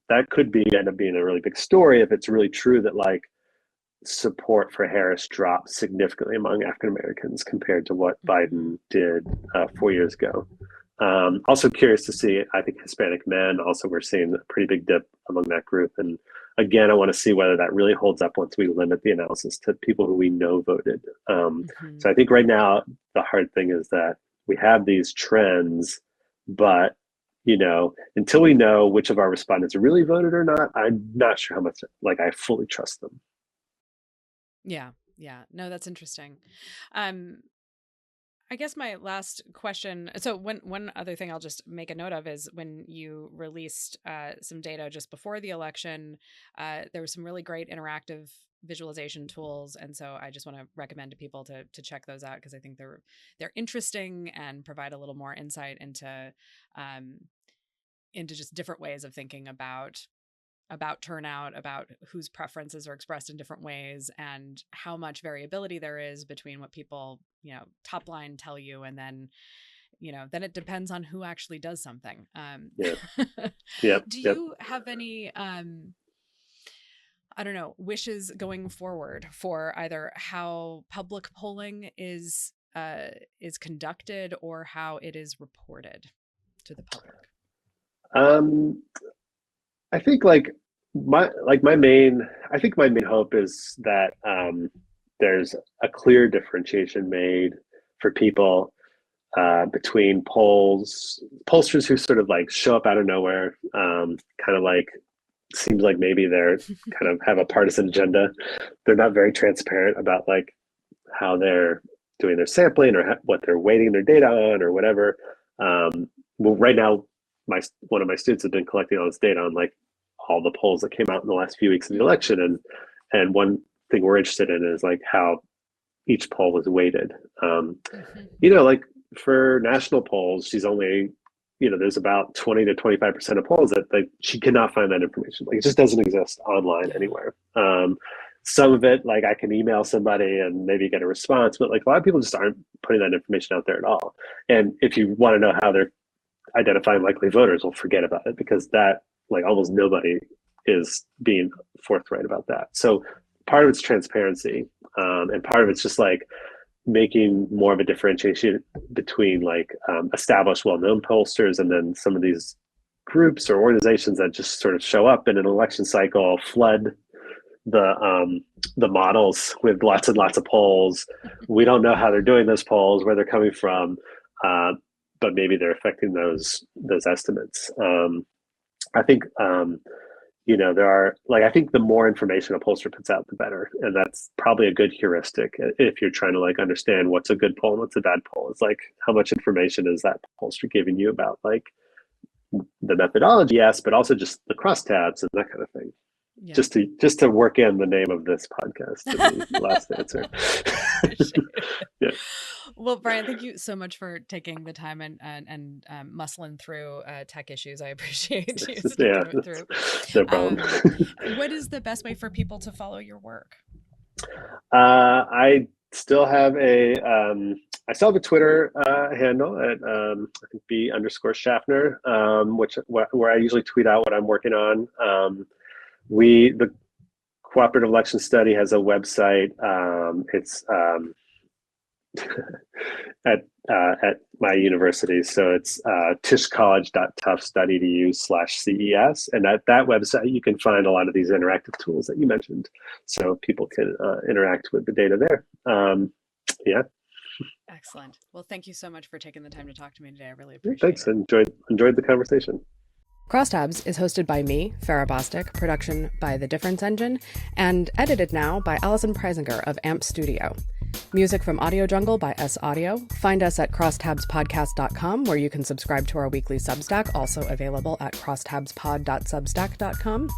that could be end up being a really big story if it's really true that like support for Harris dropped significantly among African Americans compared to what Mhm. Biden did 4 years ago. Also curious to see, I think Hispanic men also we're seeing a pretty big dip among that group. And again, I want to see whether that really holds up once we limit the analysis to people who we know voted. So Mhm. I think right now the hard thing is that we have these trends, but until we know which of our respondents really voted or not, I'm not sure how much like I fully trust them. Yeah. Yeah. No, that's interesting. Um, I guess my last question. So one other thing I'll just make a note of is when you released some data just before the election, there was some really great interactive visualization tools, and so I just want to recommend to people to check those out because I think they're interesting and provide a little more insight um, into just different ways of thinking about turnout, about whose preferences are expressed in different ways, and how much variability there is between what people, top line tell you, and then it depends on who actually does something. Yeah. Yep. Do Yep. you have any, I don't know, wishes going forward for either how public polling is conducted or how it is reported to the public? Um, I think my main I think my main hope is that there's a clear differentiation made for people between pollsters who sort of like show up out of nowhere, kind of like seems like maybe they're kind of have a partisan agenda. They're not very transparent about like how they're doing their sampling or what they're weighting their data on or whatever. Well, right now, one of my students has been collecting all this data on like all the polls that came out in the last few weeks of the Mm. election, and one thing we're interested in is like how each poll was weighted. Mhm. Like for national polls, she's only there's about 20 to 25% of polls that like she cannot find that information. Like it just doesn't exist online Yeah. anywhere. Some of it, like I can email somebody and maybe get a response, but like a lot of people just aren't putting that information out there at all. And if you want to know how they're identifying likely voters, will forget about it because that like almost nobody is being forthright about that. So part of it's transparency, and part of it's just like making more of a differentiation between like established, well-known pollsters and then some of these groups or organizations that just sort of show up in an election cycle, flood the models with lots and lots of polls. We don't know how they're doing those polls, where they're coming from, uh, but maybe they're affecting those estimates. I think there are like I think the more information a pollster puts out, the better, and that's probably a good heuristic if you're trying to like understand what's a good poll and what's a bad poll. It's like how much information is that pollster giving you about like the methodology, yes, but also just the crosstabs and that kind of thing. Yeah. Just to work in the name of this podcast to the last answer. Appreciate it. Yeah. Well, Brian, thank you so much for taking the time and muscling through tech issues. I appreciate you Yeah, sticking it through. no problem. Um, what is the best way for people to follow your work? I still have I still have a Twitter handle at I think B_Schaffner, where I usually tweet out what I'm working on. The Cooperative Election Study has a website. It's at my university, so it's tishcollege.tufts.edu/CES, and at that website you can find a lot of these interactive tools that you mentioned, so people can interact with the data there. Yeah. Excellent. Well, thank you so much for taking the time to talk to me today. I really appreciate Thanks. it. Enjoyed the conversation. Crosstabs is hosted by me, Farrah Bostic, production by The Difference Engine, and edited now by Allison Preisinger of AMP Studio. Music from Audio Jungle by S Audio. Find us at crosstabspodcast.com, where you can subscribe to our weekly Substack, also available at crosstabspod.substack.com.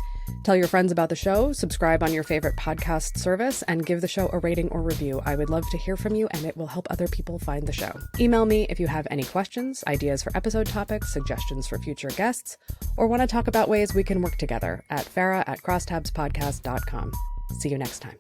Tell your friends about the show, subscribe on your favorite podcast service, and give the show a rating or review. I would love to hear from you, and it will help other people find the show. Email me if you have any questions, ideas for episode topics, suggestions for future guests, or want to talk about ways we can work together at farrah@crosstabspodcast.com. See you next time.